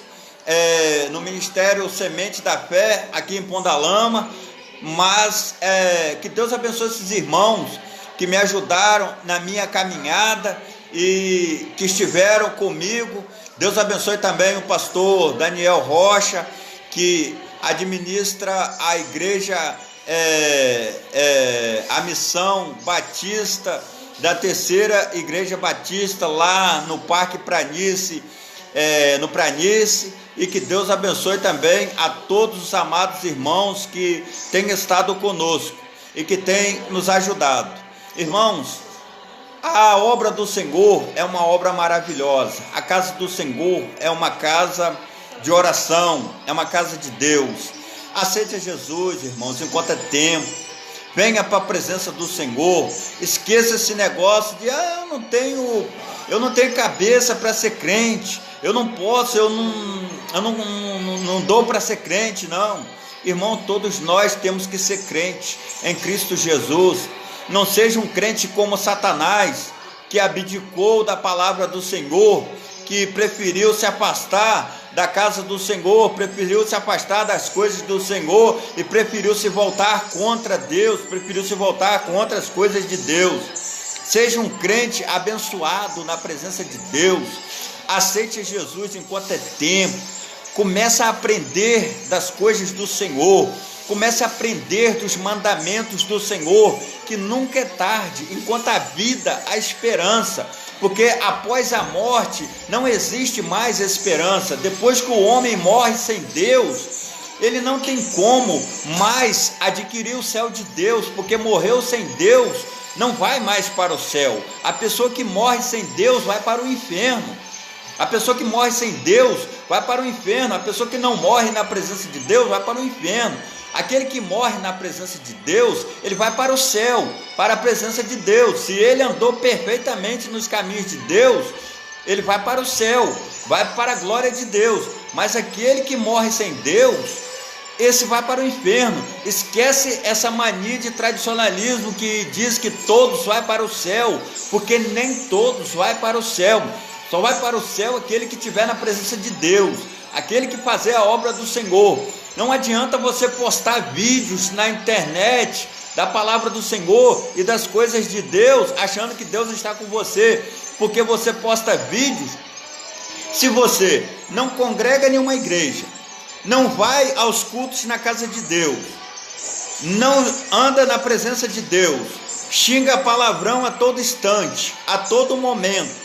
no Ministério Semente da Fé, aqui em Pondalama, mas que Deus abençoe esses irmãos que me ajudaram na minha caminhada e que estiveram comigo. Deus abençoe também o pastor Daniel Rocha, que administra a igreja, a missão batista da Terceira Igreja Batista lá no Parque Pranice, no Pranice, e que Deus abençoe também a todos os amados irmãos que têm estado conosco e que têm nos ajudado. Irmãos, a obra do Senhor é uma obra maravilhosa. A casa do Senhor é uma casa de oração, é uma casa de Deus. Aceite Jesus, irmãos, enquanto é tempo. Venha para a presença do Senhor. Esqueça esse negócio de eu não tenho cabeça para ser crente, eu não posso, eu não dou para ser crente, não. Irmão, todos nós temos que ser crente em Cristo Jesus. Não seja um crente como Satanás, que abdicou da palavra do Senhor, que preferiu se afastar da casa do Senhor, preferiu se afastar das coisas do Senhor e preferiu se voltar contra Deus, preferiu se voltar contra as coisas de Deus. Seja um crente abençoado na presença de Deus. Aceite Jesus enquanto é tempo. Comece a aprender das coisas do Senhor. Comece a aprender dos mandamentos do Senhor, que nunca é tarde. Enquanto há vida, há esperança. Porque após a morte não existe mais esperança. Depois que o homem morre sem Deus, ele não tem como mais adquirir o céu de Deus, porque morreu sem Deus, não vai mais para o céu. A pessoa que morre sem Deus vai para o inferno. A pessoa que morre sem Deus vai para o inferno. A pessoa que não morre na presença de Deus vai para o inferno. Aquele que morre na presença de Deus, ele vai para o céu, para a presença de Deus. Se ele andou perfeitamente nos caminhos de Deus, ele vai para o céu, vai para a glória de Deus. Mas aquele que morre sem Deus, esse vai para o inferno. Esquece essa mania de tradicionalismo que diz que todos vão para o céu, porque nem todos vão para o céu. Só vai para o céu aquele que estiver na presença de Deus, aquele que fazer a obra do Senhor. Não adianta você postar vídeos na internet da palavra do Senhor e das coisas de Deus, achando que Deus está com você, porque você posta vídeos. Se você não congrega em nenhuma igreja, não vai aos cultos na casa de Deus, não anda na presença de Deus, xinga palavrão a todo instante, a todo momento,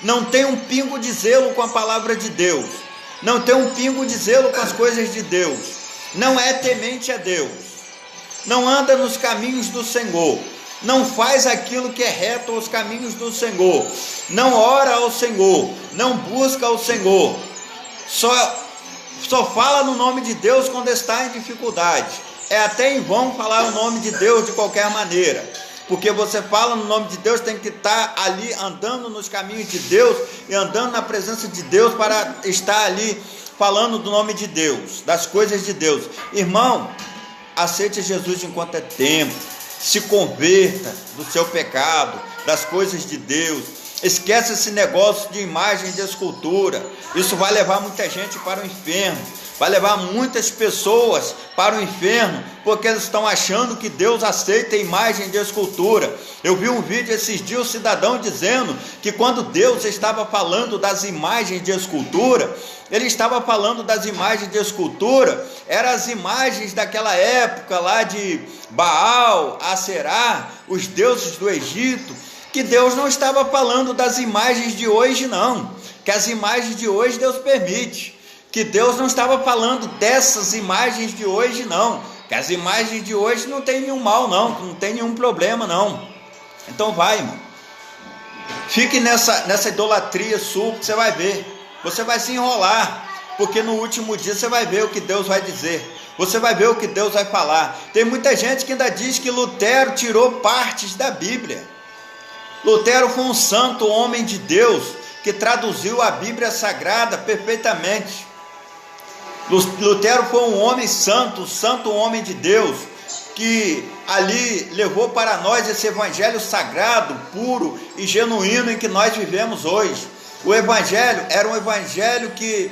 não tem um pingo de zelo com a palavra de Deus, não tem um pingo de zelo com as coisas de Deus, não é temente a Deus, não anda nos caminhos do Senhor, não faz aquilo que é reto aos caminhos do Senhor, não ora ao Senhor, não busca ao Senhor, só fala no nome de Deus quando está em dificuldade. É até em vão falar o nome de Deus de qualquer maneira, porque você fala no nome de Deus, tem que estar ali andando nos caminhos de Deus e andando na presença de Deus para estar ali falando do nome de Deus, das coisas de Deus. Irmão, aceite Jesus enquanto é tempo, se converta do seu pecado, das coisas de Deus. Esquece esse negócio de imagem de escultura, isso vai levar muita gente para o inferno, vai levar muitas pessoas para o inferno, porque eles estão achando que Deus aceita imagem de escultura. Eu vi um vídeo esses dias, um cidadão dizendo que quando Deus estava falando das imagens de escultura, ele estava falando das imagens de escultura, eram as imagens daquela época lá de Baal, Aserá, os deuses do Egito, que Deus não estava falando das imagens de hoje não, que as imagens de hoje Deus permite, que Deus não estava falando dessas imagens de hoje não, que as imagens de hoje não tem nenhum mal não tem nenhum problema não. Então vai, irmão, fique nessa idolatria sua, que você vai ver, você vai se enrolar, porque no último dia você vai ver o que Deus vai dizer, você vai ver o que Deus vai falar. Tem muita gente que ainda diz que Lutero tirou partes da Bíblia. Lutero foi um santo homem de Deus, que traduziu a Bíblia Sagrada perfeitamente. Lutero foi um homem santo, santo homem de Deus, que ali levou para nós esse evangelho sagrado, puro e genuíno em que nós vivemos hoje. O evangelho era um evangelho que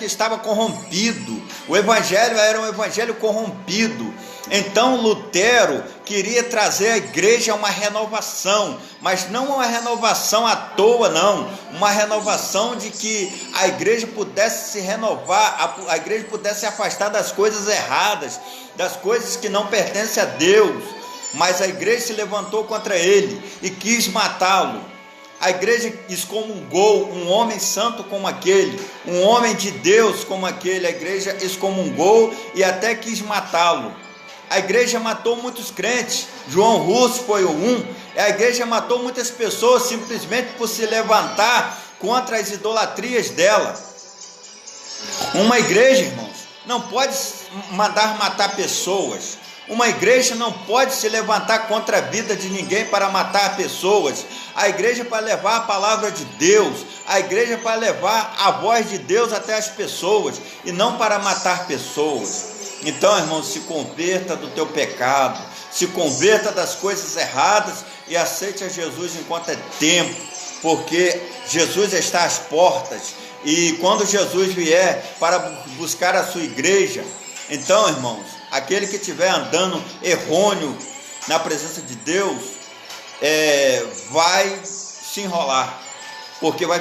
estava corrompido, o evangelho era um evangelho corrompido. Então Lutero queria trazer à igreja uma renovação, mas não uma renovação à toa não, uma renovação de que a igreja pudesse se renovar, a igreja pudesse se afastar das coisas erradas, das coisas que não pertencem a Deus. Mas a igreja se levantou contra ele e quis matá-lo. A igreja excomungou um homem santo como aquele, um homem de Deus como aquele. A igreja excomungou e até quis matá-lo. A igreja matou muitos crentes. João Russo foi um. A igreja matou muitas pessoas simplesmente por se levantar contra as idolatrias dela. Uma igreja, irmãos, não pode mandar matar pessoas. Uma igreja não pode se levantar contra a vida de ninguém para matar pessoas. A igreja é para levar a palavra de Deus, a igreja é para levar a voz de Deus até as pessoas, e não para matar pessoas. Então, irmão, se converta do teu pecado, se converta das coisas erradas e aceite a Jesus enquanto é tempo, porque Jesus está às portas, e quando Jesus vier para buscar a sua igreja, então, irmãos, aquele que estiver andando errôneo na presença de Deus, vai se enrolar, porque vai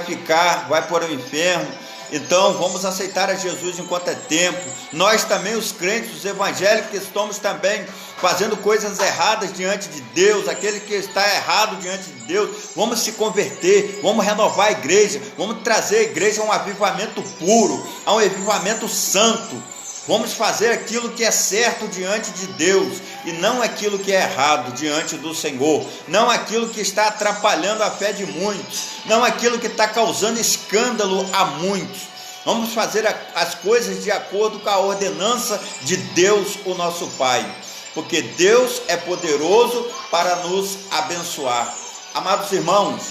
para o inferno. Então vamos aceitar a Jesus enquanto é tempo. Nós também, os crentes, os evangélicos, que estamos também fazendo coisas erradas diante de Deus, aquele que está errado diante de Deus, vamos se converter, vamos renovar a igreja, vamos trazer a igreja a um avivamento puro, a um avivamento santo. Vamos fazer aquilo que é certo diante de Deus e não aquilo que é errado diante do Senhor, não aquilo que está atrapalhando a fé de muitos, não aquilo que está causando escândalo a muitos. Vamos fazer as coisas de acordo com a ordenança de Deus, o nosso Pai, porque Deus é poderoso para nos abençoar. Amados irmãos,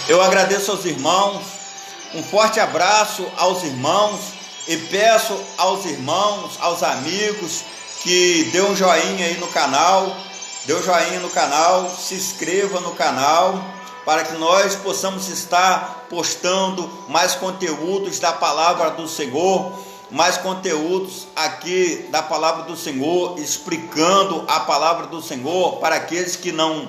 eu agradeço aos irmãos, um forte abraço aos irmãos, e peço aos irmãos, aos amigos, que dê um joinha aí no canal, se inscreva no canal, para que nós possamos estar postando mais conteúdos da palavra do Senhor, mais conteúdos aqui da palavra do Senhor, explicando a palavra do Senhor para aqueles que não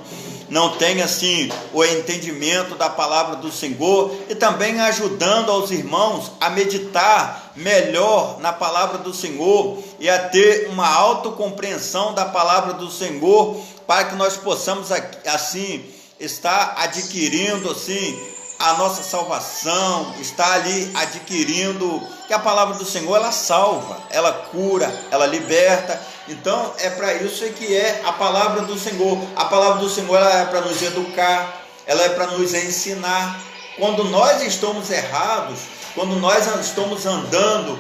têm assim o entendimento da palavra do Senhor, e também ajudando aos irmãos a meditar melhor na palavra do Senhor e a ter uma autocompreensão da palavra do Senhor, para que nós possamos assim estar adquirindo assim a nossa salvação, está ali adquirindo que a palavra do Senhor, ela salva, ela cura, ela liberta. Então é para isso que é a palavra do Senhor. A palavra do Senhor, ela é para nos educar, ela é para nos ensinar. Quando nós estamos errados, quando nós estamos andando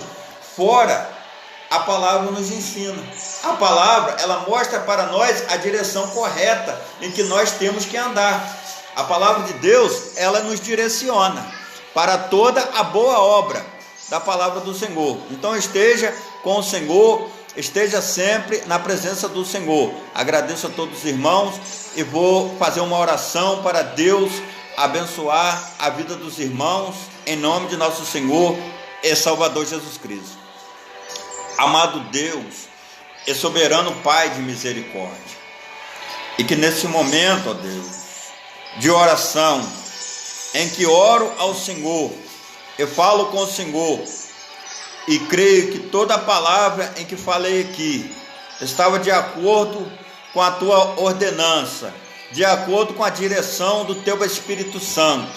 fora, a palavra nos ensina. A palavra, ela mostra para nós a direção correta em que nós temos que andar. A palavra de Deus, ela nos direciona para toda a boa obra da palavra do Senhor. Então esteja com o Senhor, esteja sempre na presença do Senhor. Agradeço a todos os irmãos e vou fazer uma oração para Deus abençoar a vida dos irmãos, em nome de nosso Senhor e Salvador Jesus Cristo. Amado Deus e soberano Pai de misericórdia, e que nesse momento, ó Deus, de oração, em que oro ao Senhor, eu falo com o Senhor, e creio que toda a palavra em que falei aqui estava de acordo com a tua ordenança, de acordo com a direção do teu Espírito Santo,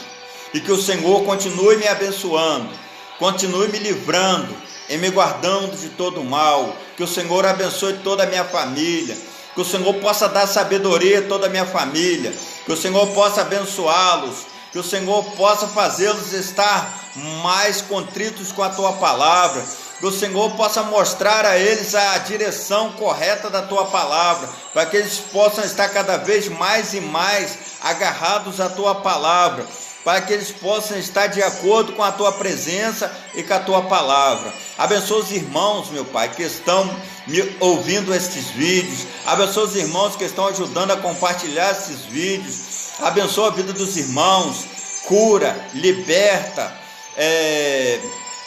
e que o Senhor continue me abençoando, continue me livrando e me guardando de todo mal, que o Senhor abençoe toda a minha família, que o Senhor possa dar sabedoria a toda a minha família, que o Senhor possa abençoá-los, que o Senhor possa fazê-los estar mais contritos com a tua palavra, que o Senhor possa mostrar a eles a direção correta da tua palavra, para que eles possam estar cada vez mais e mais agarrados à tua palavra, para que eles possam estar de acordo com a tua presença e com a tua palavra. Abençoa os irmãos, meu Pai, que estão me ouvindo estes vídeos. Abençoa os irmãos que estão ajudando a compartilhar esses vídeos. Abençoa a vida dos irmãos, cura, liberta,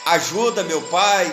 ajuda, meu Pai,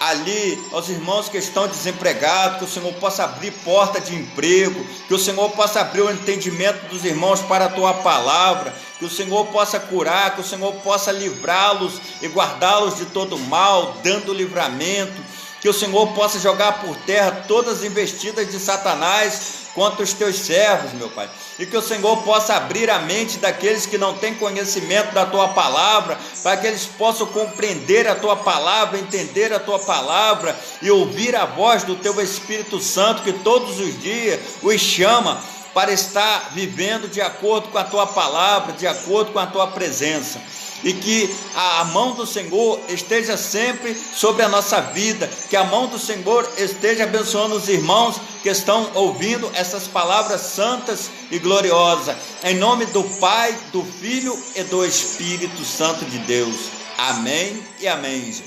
ali aos irmãos que estão desempregados, que o Senhor possa abrir porta de emprego, que o Senhor possa abrir o entendimento dos irmãos para a tua palavra, que o Senhor possa curar, que o Senhor possa livrá-los e guardá-los de todo mal, dando livramento, que o Senhor possa jogar por terra todas as investidas de Satanás contra os teus servos, meu Pai, e que o Senhor possa abrir a mente daqueles que não têm conhecimento da tua palavra, para que eles possam compreender a tua palavra, entender a tua palavra e ouvir a voz do teu Espírito Santo, que todos os dias os chama para estar vivendo de acordo com a tua palavra, de acordo com a tua presença. E que a mão do Senhor esteja sempre sobre a nossa vida, que a mão do Senhor esteja abençoando os irmãos que estão ouvindo essas palavras santas e gloriosas, em nome do Pai, do Filho e do Espírito Santo de Deus. Amém e amém, Jesus.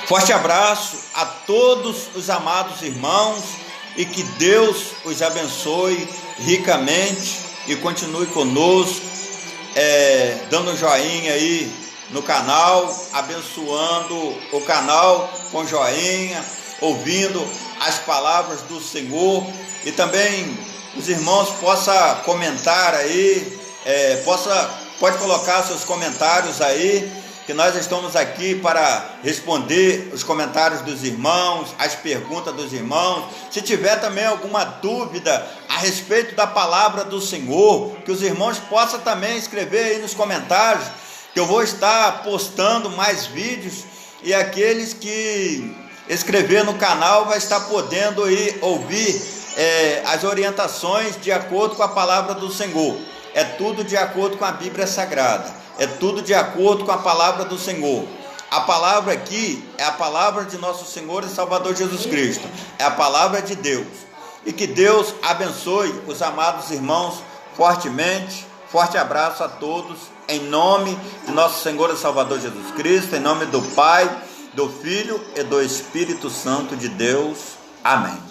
Forte abraço a todos os amados irmãos, e que Deus os abençoe ricamente e continue conosco, dando um joinha aí no canal, abençoando o canal com joinha, ouvindo as palavras do Senhor, e também os irmãos possam comentar aí, pode colocar seus comentários aí, que nós estamos aqui para responder os comentários dos irmãos, as perguntas dos irmãos. Se tiver também alguma dúvida a respeito da palavra do Senhor, que os irmãos possam também escrever aí nos comentários, que eu vou estar postando mais vídeos, e aqueles que escrever no canal vai estar podendo ir ouvir as orientações de acordo com a palavra do Senhor. É tudo de acordo com a Bíblia Sagrada. É tudo de acordo com a palavra do Senhor. A palavra aqui é a palavra de nosso Senhor e Salvador Jesus Cristo. É a palavra de Deus. E que Deus abençoe os amados irmãos fortemente. Forte abraço a todos, em nome de nosso Senhor e Salvador Jesus Cristo, em nome do Pai, do Filho e do Espírito Santo de Deus. Amém.